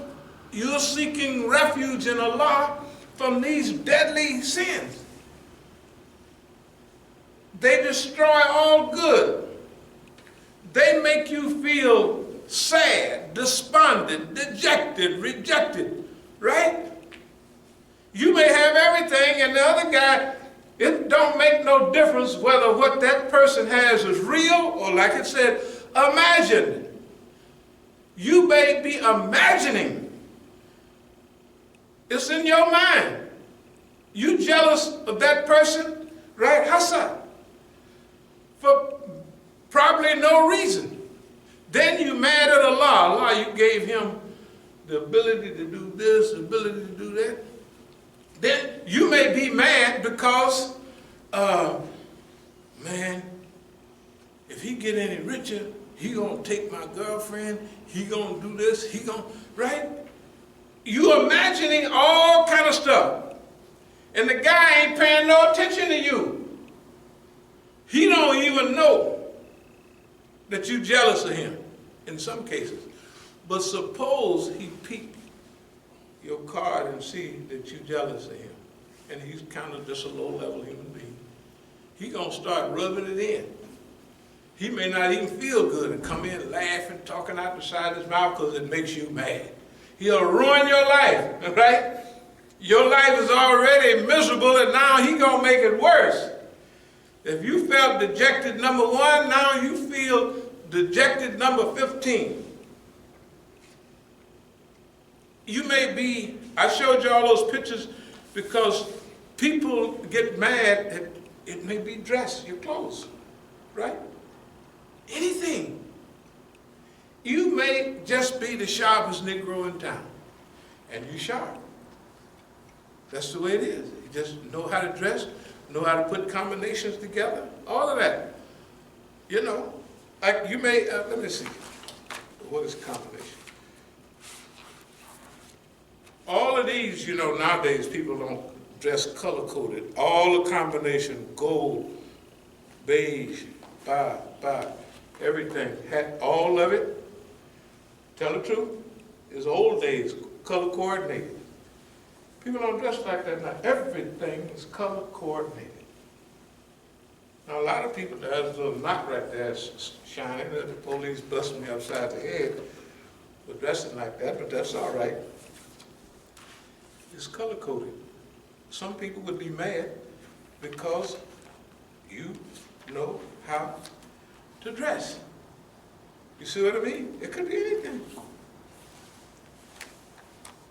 you're seeking refuge in Allah from these deadly sins. They destroy all good. They make you feel sad, despondent, dejected, rejected, right? You may have everything and the other guy, it don't make no difference whether what that person has is real or, like it said, imagined. You may be imagining. It's in your mind. You jealous of that person, right? Hasad. For probably no reason. Then you mad at Allah. Allah, you gave him the ability to do this, the ability to do that. Then you may be mad because, man, if he get any richer, he gonna take my girlfriend, he gonna do this, he gonna, right? You imagining all kind of stuff. And the guy ain't paying no attention to you. He don't even know that you jealous of him in some cases. But suppose he peep your card and see that you jealous of him. And he's kind of just a low-level human being. He gonna start rubbing it in. He may not even feel good and come in laughing, talking out the side of his mouth because it makes you mad. He'll ruin your life, right? Your life is already miserable and now he gonna make it worse. If you felt dejected number 1, now you feel dejected number 15. You may be, I showed you all those pictures because people get mad at, it may be dress, your clothes, right? Anything. You may just be the sharpest Negro in town, and you sharp. That's the way it is. You just know how to dress, know how to put combinations together, all of that. You know, like you may, let me see, what is combination? All of these, you know, nowadays people don't dress color-coded. All the combination, gold, beige, everything, all of it, tell the truth, is old days, color coordinated. People don't dress like that now. Everything is color coordinated. Now a lot of people, there's a little knot right there shining, the police busting me upside the head for dressing like that, but that's all right. It's color coded. Some people would be mad because you know how to dress. You see what I mean? It could be anything.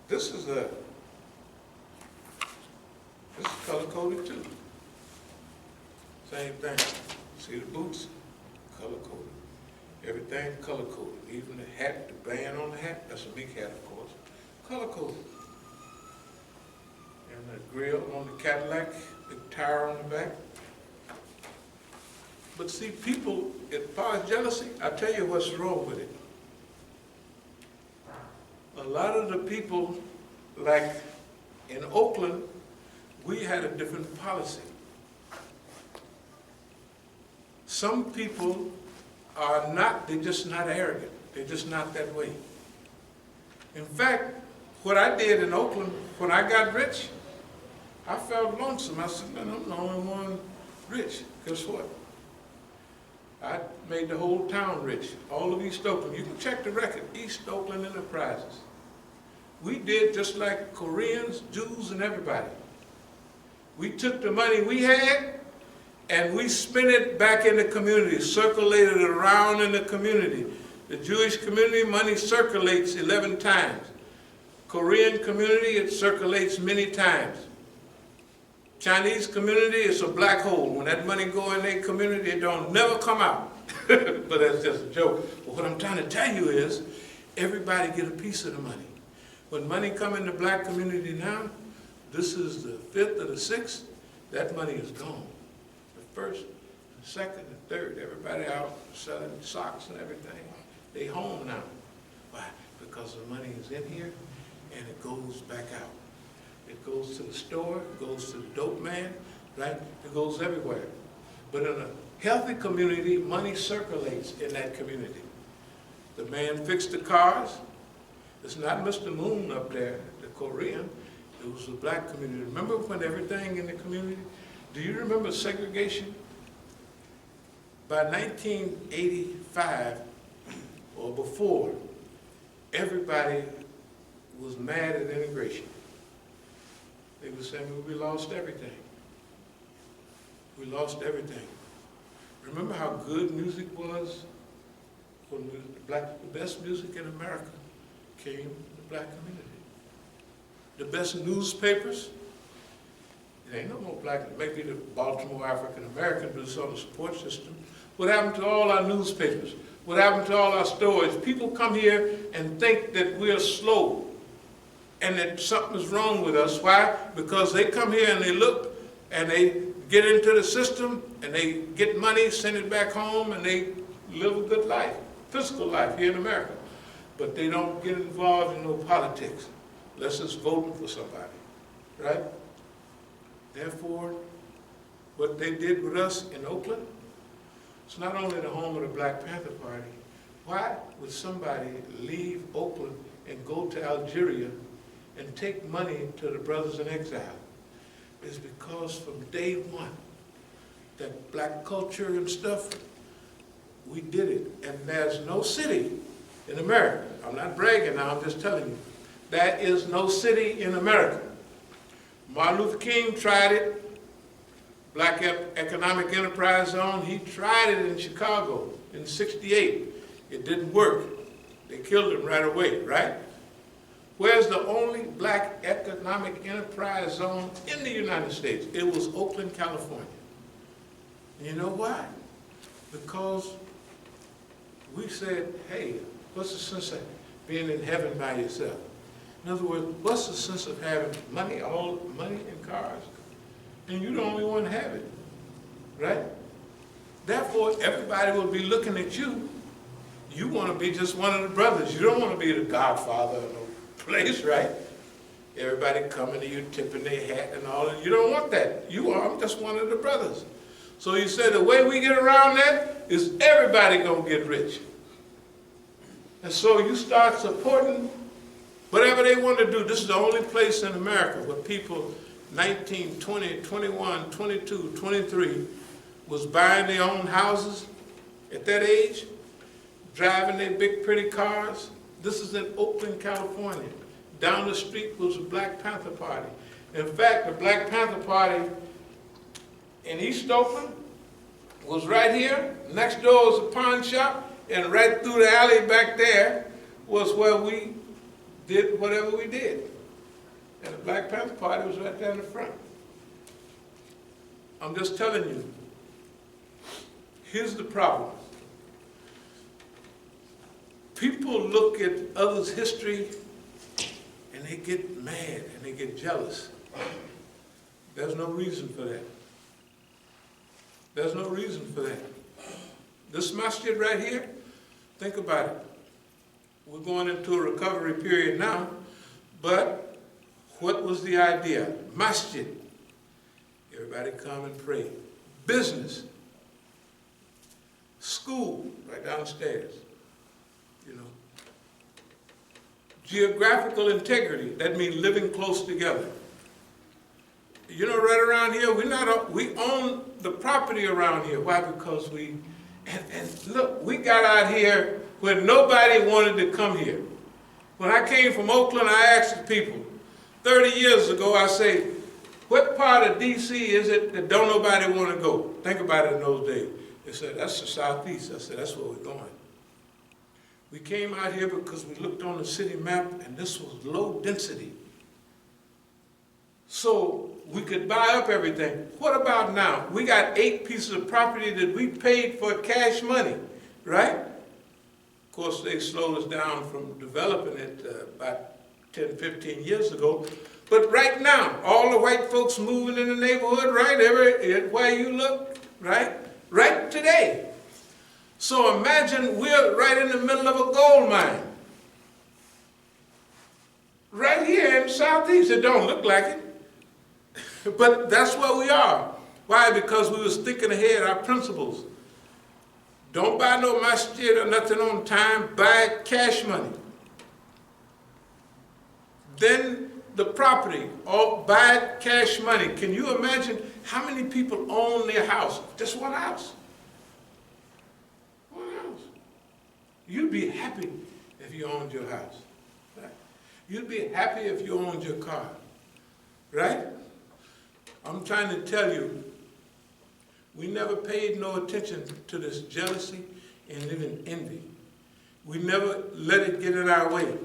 This is color coded too. Same thing. See the boots? Color coded. Everything color coded. Even the hat, the band on the hat, that's a big hat of course. Color coded. And the grill on the Cadillac, big tire on the back. But see, people, as far as jealousy, I tell you what's wrong with it. A lot of the people, like in Oakland, we had a different policy. Some people are not, they're just not arrogant. They're just not that way. In fact, what I did in Oakland, when I got rich, I felt lonesome. I said, man, I'm the only one rich. Guess what? I made the whole town rich, all of East Oakland. You can check the record, East Oakland Enterprises. We did just like Koreans, Jews, and everybody. We took the money we had and we spent it back in the community, circulated it around in the community. The Jewish community, money circulates 11 times. Korean community, it circulates many times. Chinese community, it's a black hole. When that money go in their community, it don't never come out. But that's just a joke. But what I'm trying to tell you is, everybody get a piece of the money. When money come in the black community now, this is the 5th or the 6th, that money is gone. The 1st, the 2nd, the 3rd, everybody out selling socks and everything. They home now. Why? Because the money is in here and it goes back out. It goes to the store, it goes to the dope man, right? It goes everywhere. But in a healthy community, money circulates in that community. The man fixed the cars. It's not Mr. Moon up there, the Korean. It was the black community. Remember when everything in the community? Do you remember segregation? By 1985 or before, everybody was mad at integration. They were saying, well, we lost everything. We lost everything. Remember how good music was when the best music in America came from the black community. The best newspapers, there ain't no more black, maybe the Baltimore African American, but it's on the support system. What happened to all our newspapers? What happened to all our stories? People come here and think that we're slow and that something's wrong with us. Why? Because they come here and they look and they get into the system and they get money, send it back home, and they live a good life, physical life here in America. But they don't get involved in no politics unless it's voting for somebody, right? Therefore, what they did with us in Oakland, it's not only the home of the Black Panther Party. Why would somebody leave Oakland and go to Algeria and take money to the brothers in exile? It's because from day one, that black culture and stuff, we did it. And there's no city in America, I'm not bragging now, I'm just telling you, there is no city in America. Martin Luther King tried it, Black Economic Enterprise Zone, he tried it in Chicago in '68. It didn't work. They killed him right away, right? Where's the only Black Economic Enterprise Zone in the United States? It was Oakland, California. And you know why? Because we said, hey, what's the sense of being in heaven by yourself? In other words, what's the sense of having money, all money and cars, and you're the only one to have it, right? Therefore, everybody will be looking at you. You want to be just one of the brothers. You don't want to be the godfather of no place, right? Everybody coming to you, tipping their hat and all, and you don't want that. You are, I'm just one of the brothers. So you say the way we get around that is everybody gonna get rich. And so you start supporting whatever they want to do. This is the only place in America where people 19, 20, 21, 22, 23 was buying their own houses at that age, driving their big pretty cars. This is in Oakland, California. Down the street was the Black Panther Party. In fact, the Black Panther Party in East Oakland was right here. Next door was a pawn shop, and right through the alley back there was where we did whatever we did. And the Black Panther Party was right there in the front. I'm just telling you, here's the problem. People look at others' history and they get mad and they get jealous. There's no reason for that. There's no reason for that. This masjid right here, think about it. We're going into a recovery period now, but what was the idea? Masjid. Everybody come and pray. Business. School, right downstairs. You know. Geographical integrity, that means living close together. You know, right around here, we own the property around here. Why? Because and look, we got out here where nobody wanted to come here. When I came from Oakland, I asked the people, 30 years ago, I say, what part of D.C. is it that don't nobody want to go? Think about it in those days. They said, that's the southeast. I said, that's where we're going. We came out here because we looked on the city map, and this was low density. So we could buy up everything. What about now? We got 8 pieces of property that we paid for cash money, right? Of course, they slowed us down from developing it about 10, 15 years ago. But right now, all the white folks moving in the neighborhood, right? Everywhere you look, right? Right today. So imagine we're right in the middle of a gold mine. Right here in the southeast. It don't look like it. But that's where we are. Why? Because we was thinking ahead, our principles. Don't buy no masjid or nothing on time. Buy cash money. Then the property, all buy cash money. Can you imagine how many people own their house? Just one house. One house. You'd be happy if you owned your house. Right? You'd be happy if you owned your car. Right? I'm trying to tell you, we never paid no attention to this jealousy and even envy. We never let it get in our way.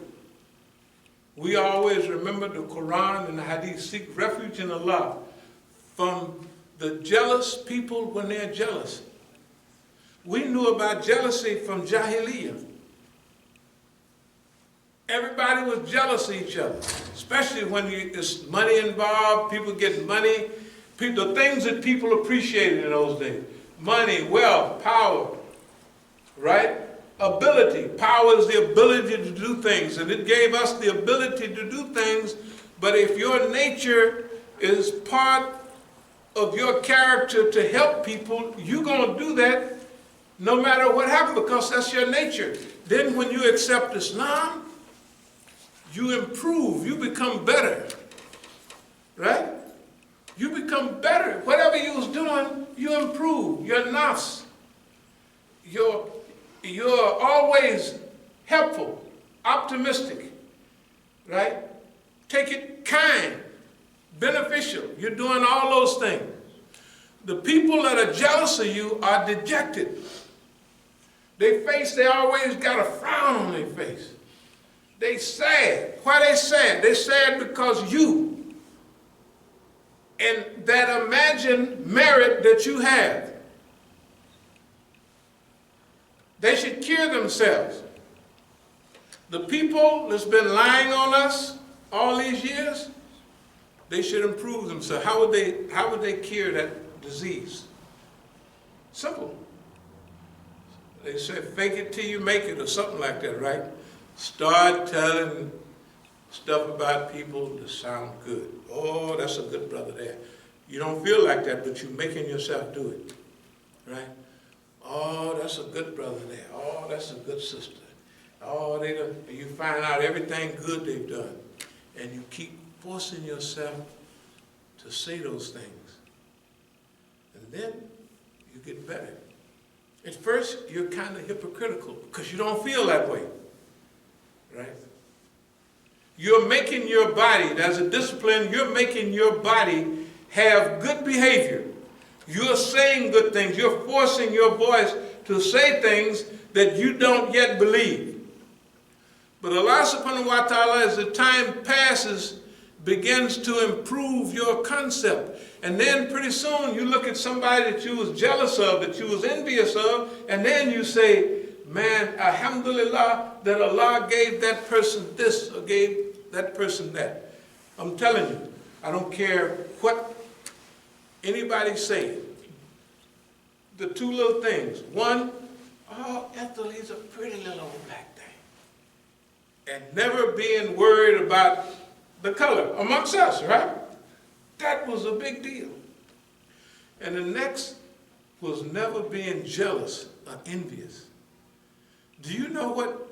We always remember the Quran and the Hadith. Seek refuge in Allah from the jealous people when they're jealous. We knew about jealousy from Jahiliyyah. Everybody was jealous of each other, especially when there's money involved, people get money, the things that people appreciated in those days. Money, wealth, power, right? Ability. Power is the ability to do things, and it gave us the ability to do things, but if your nature is part of your character to help people, you're going to do that no matter what happens, because that's your nature. Then when you accept Islam, you improve, you become better, right? You become better. Whatever you was doing, you improve. Your nafs, you're always helpful, optimistic, right? Take it kind, beneficial. You're doing all those things. The people that are jealous of you are dejected. They always got a frown on their face. They sad. Why they sad? They sad because you and that imagined merit that you have. They should cure themselves. The people that's been lying on us all these years, they should improve themselves. How would they cure that disease? Simple. They say fake it till you make it or something like that, right? Start telling stuff about people that sound good. Oh, that's a good brother there. You don't feel like that, but you're making yourself do it, right? Oh, that's a good brother there. Oh, that's a good sister. Oh, you find out everything good they've done. And you keep forcing yourself to say those things. And then you get better. At first, you're kind of hypocritical because you don't feel that way. Right? You're making your body, as a discipline, you're making your body have good behavior. You're saying good things. You're forcing your voice to say things that you don't yet believe. But Allah subhanahu wa ta'ala, as the time passes, begins to improve your concept. And then pretty soon you look at somebody that you was jealous of, that you was envious of, and then you say, man, alhamdulillah, that Allah gave that person this or gave that person that. I'm telling you, I don't care what anybody say. The two little things. One, oh, Ethel, he's a pretty little old black thing. And never being worried about the color amongst us, right? That was a big deal. And the next was never being jealous or envious. Do you know what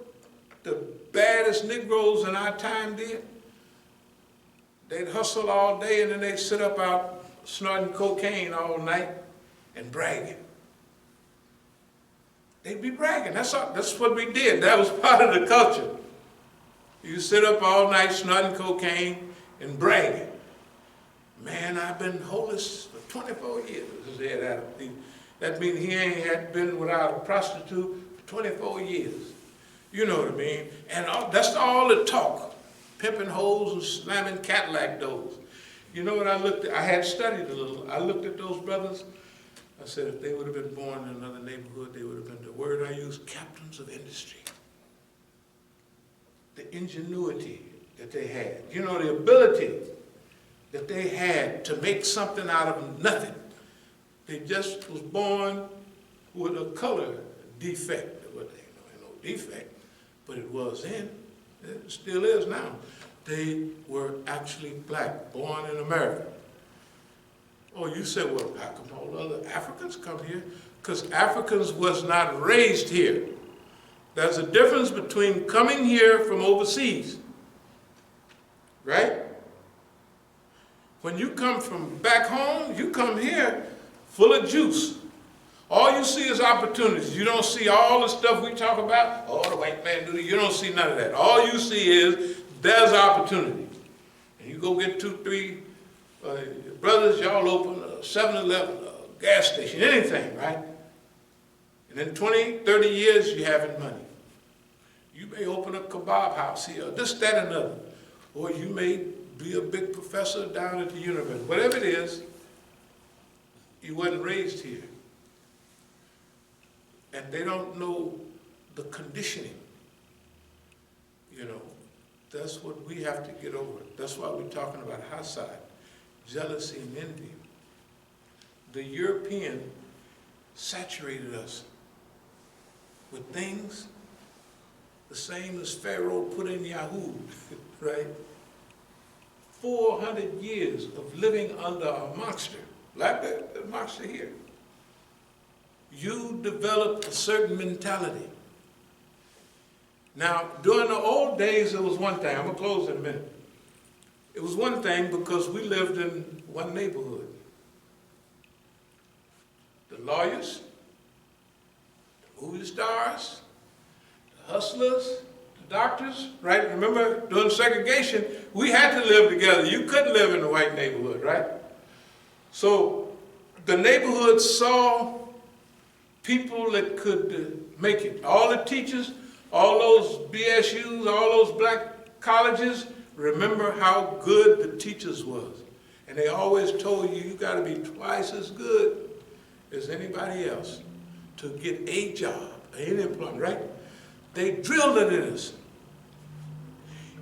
the baddest Negroes in our time did? They'd hustle all day and then they'd sit up out snorting cocaine all night and bragging. They'd be bragging. That's what we did. That was part of the culture. You sit up all night snorting cocaine and bragging. Man, I've been homeless for 24 years. That means he ain't had been without a prostitute 24 years. You know what I mean? And that's all the talk. Pimping hoes and slamming Cadillac doors. You know what I looked at? I had studied a little. I looked at those brothers. I said if they would have been born in another neighborhood, they would have been, the word I used, captains of industry. The ingenuity that they had. You know, the ability that they had to make something out of nothing. They just was born with a color defect. Well, ain't no defect, but it was then. It still is now. They were actually black, born in America. Oh, you said, well, how come all the other Africans come here? Because Africans was not raised here. There's a difference between coming here from overseas, right? When you come from back home, you come here full of juice. All you see is opportunities. You don't see all the stuff we talk about. Oh, the white man do it. You don't see none of that. All you see is there's opportunity. And you go get 2, 3 brothers, y'all open a 7-Eleven, a gas station, anything, right? And in 20, 30 years, you're having money. You may open a kebab house here, this, that, and another. Or you may be a big professor down at the university. Whatever it is, you wasn't raised here. And they don't know the conditioning. You know, that's what we have to get over. That's why we're talking about Hasad, jealousy and envy. The European saturated us with things the same as Pharaoh put in Yahoo, right? 400 years of living under a monster, like the monster here. You develop a certain mentality. Now, during the old days, it was one thing. I'm going to close in a minute. It was one thing because we lived in one neighborhood. The lawyers, the movie stars, the hustlers, the doctors, right? Remember, during segregation, we had to live together. You couldn't live in a white neighborhood, right? So the neighborhood saw people that could make it. All the teachers, all those BSUs, all those black colleges, remember how good the teachers was. And they always told you, you got to be twice as good as anybody else to get a job, an employment, right? They drilled it in us.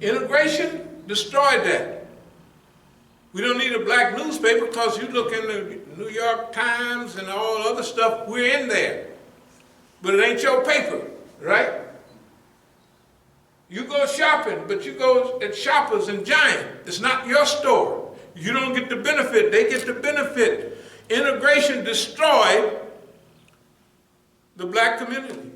Integration destroyed that. We don't need a black newspaper because you look in the New York Times and all other stuff, we're in there. But it ain't your paper, right? You go shopping, but you go at Shoppers and Giant. It's not your store. You don't get the benefit, they get the benefit. Integration destroyed the black community.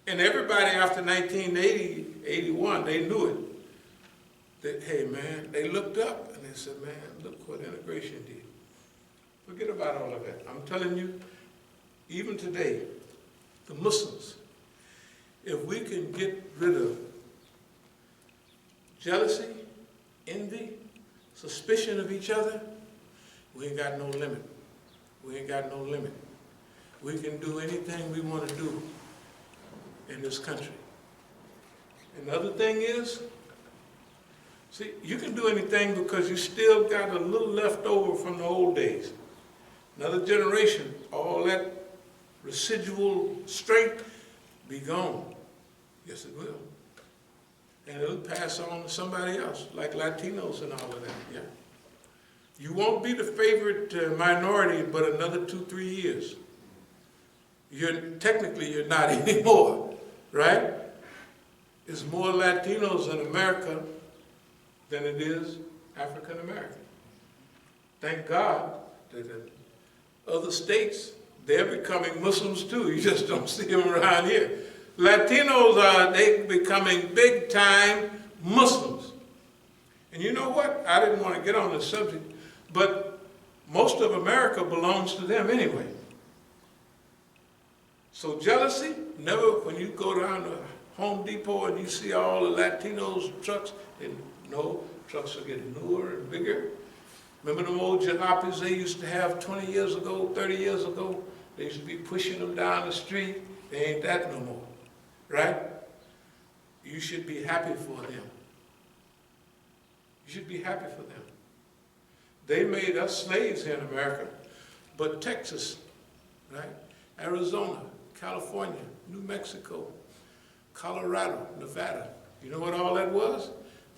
And everybody after 1980, 81, they knew it. That, hey man, they looked up and they said, man, look what integration did. Forget about all of that. I'm telling you, even today, the Muslims, if we can get rid of jealousy, envy, suspicion of each other, we ain't got no limit. We ain't got no limit. We can do anything we want to do in this country. And the other thing is, see, you can do anything because you still got a little left over from the old days. Another generation, all that residual strength be gone. Yes, it will. And it'll pass on to somebody else, like Latinos and all of that, yeah. You won't be the favorite minority but another 2-3 years. Technically, you're not anymore, right? There's more Latinos in America than it is African American. Thank God that in other states, they're becoming Muslims too. You just don't see them around here. Latinos they becoming big time Muslims. And you know what? I didn't want to get on this subject, but most of America belongs to them anyway. So jealousy, never, when you go down to Home Depot and you see all the Latinos trucks, and no, trucks are getting newer and bigger. Remember them old jalapenos they used to have 20 years ago, 30 years ago? They used to be pushing them down the street. They ain't that no more, right? You should be happy for them. You should be happy for them. They made us slaves here in America, but Texas, right? Arizona, California, New Mexico, Colorado, Nevada. You know what all that was?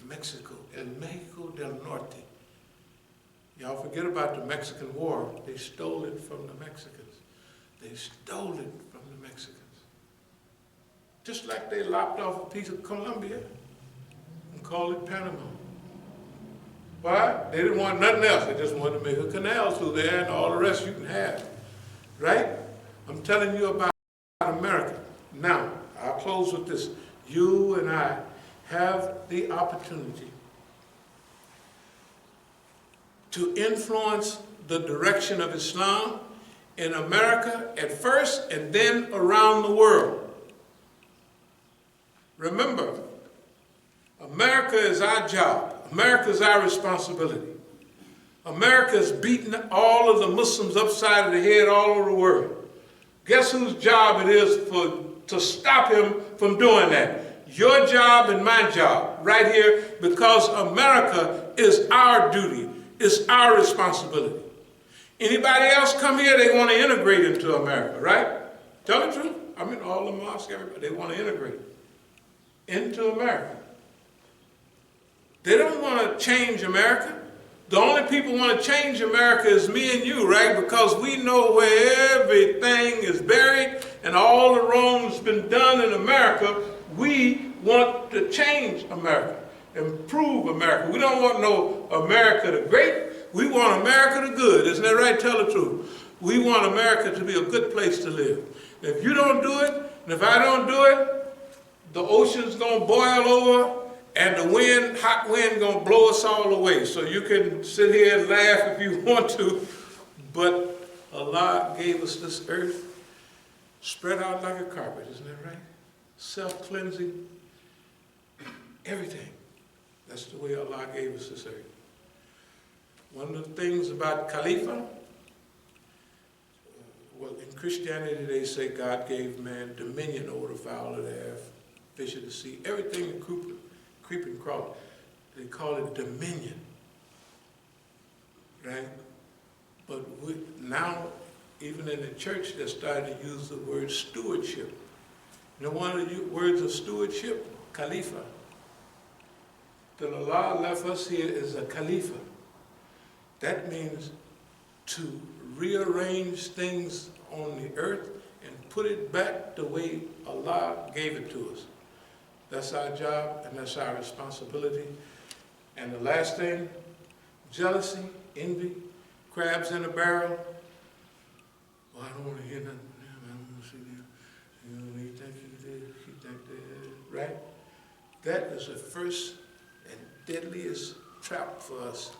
Mexico, El Mexico del Norte. Y'all forget about the Mexican War. They stole it from the Mexicans. They stole it from the Mexicans. Just like they lopped off a piece of Colombia and called it Panama. Why? They didn't want nothing else. They just wanted to make a canal through there and all the rest you can have. Right? I'm telling you about America. Now, I'll close with this. You and I have the opportunity to influence the direction of Islam in America at first and then around the world. Remember, America is our job. America is our responsibility. America is beating all of the Muslims upside of the head all over the world. Guess whose job it is to stop him from doing that? your job and my job right here, because America is our duty. It's our responsibility. Anybody else come here, they want to integrate into America, right? Tell the truth. I mean, all the mosques, everybody, they want to integrate into America. They don't want to change America. The only people who want to change America is me and you, right? Because we know where everything is buried and all the wrong that's been done in America. We want to change America, improve America. We don't want no America the great. We want America the good. Isn't that right? Tell the truth. We want America to be a good place to live. If you don't do it, and if I don't do it, the ocean's going to boil over, and the wind, hot wind, going to blow us all away. So you can sit here and laugh if you want to, but Allah gave us this earth spread out like a carpet, isn't that right? Self-cleansing, everything. That's the way Allah gave us this earth. One of the things about Khalifa, well, in Christianity they say God gave man dominion over the fowl of the air, fish of the sea, everything that creep and crawl. They call it dominion, right? But now, even in the church, they're starting to use the word stewardship. You know one of the words of stewardship? Khalifa. That Allah left us here as a Khalifa. That means to rearrange things on the earth and put it back the way Allah gave it to us. That's our job and that's our responsibility. And the last thing, jealousy, envy, crabs in a barrel. Well, I don't want to hear nothing. I don't want to see you. You know, he think he did, he think that, right? That is the first and deadliest trap for us.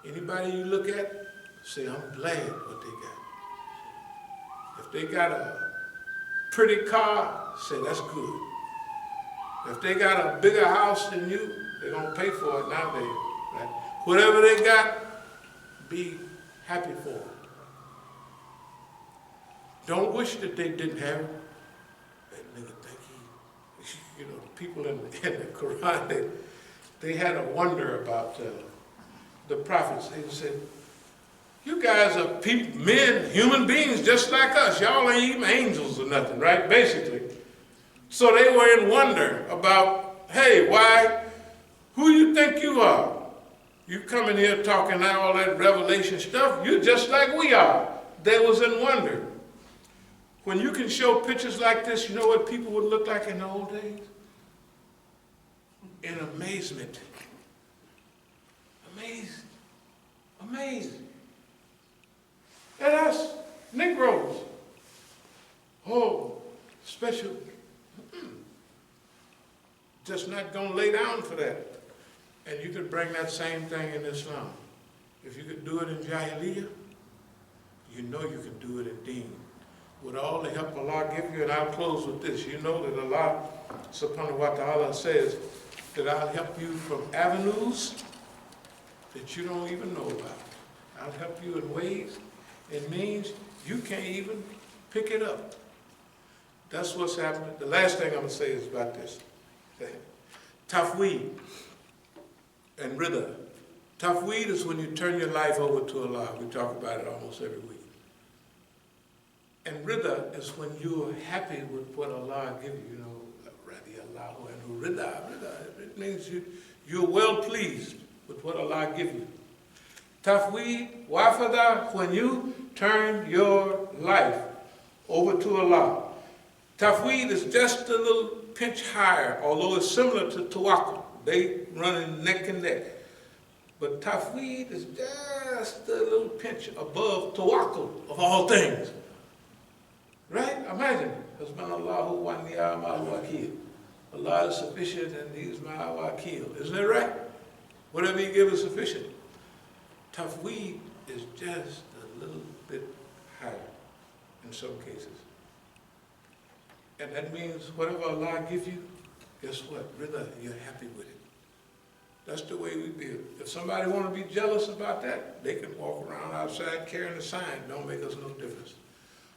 Anybody you look at, say, I'm glad what they got. If they got a pretty car, say, that's good. If they got a bigger house than you, they're going to pay for it nowadays. Right? Whatever they got, be happy for it. Don't wish that they didn't have it. That nigga think he, you know, people in the Quran, they had a wonder about the prophets. They said, you guys are people, men, human beings just like us. Y'all ain't even angels or nothing, right? Basically. So they were in wonder about, hey, why, who you think you are? You come in here talking all that revelation stuff, you're just like we are. They was in wonder. When you can show pictures like this, you know what people would look like in the old days? In amazement. Amazed. Amazed. At us, Negroes. Oh, special. Just not going to lay down for that. And you could bring that same thing in Islam. If you could do it in Jahiliyyah, you know you can do it in Deen. With all the help Allah give you, and I'll close with this, you know that Allah subhanahu wa ta'ala says that I'll help you from avenues that you don't even know about. I'll help you in ways and means you can't even pick it up. That's what's happening. The last thing I'm going to say is about this. Tafweed and Rida. Tafweed is when you turn your life over to Allah. We talk about it almost every week. And Rida is when you're happy with what Allah gives you. You know, radiyallahu anhu, Rida. It means you're well pleased with what Allah gives you. Tafweed, wafada, when you turn your life over to Allah. Tafweed is just a little pinch higher, although it's similar to tawakkul. They run neck and neck. But tafweed is just a little pinch above tawakkul of all things. Right? Imagine. Hasbunallahu wa ni'mal wakeel. Allah is sufficient and He's my wakeel. Isn't that right? Whatever He gives is sufficient. Tafweed is just a little bit higher in some cases. And that means whatever Allah gives you, guess what? Rida, you're happy with it. That's the way we build. If somebody want to be jealous about that, they can walk around outside carrying a sign. Don't make us no difference.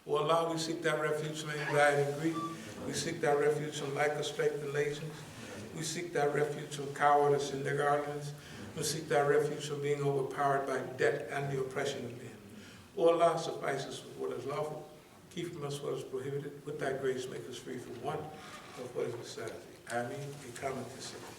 Oh Allah, we seek that refuge from anxiety and grief. We seek thy refuge from lack of strength and laziness. We seek thy refuge from cowardice and negligence. We seek thy refuge from being overpowered by debt and the oppression of men. O Allah, suffice us with what is lawful. Keep from us what is prohibited. With thy grace, make us free from one of what is necessity. Ameen.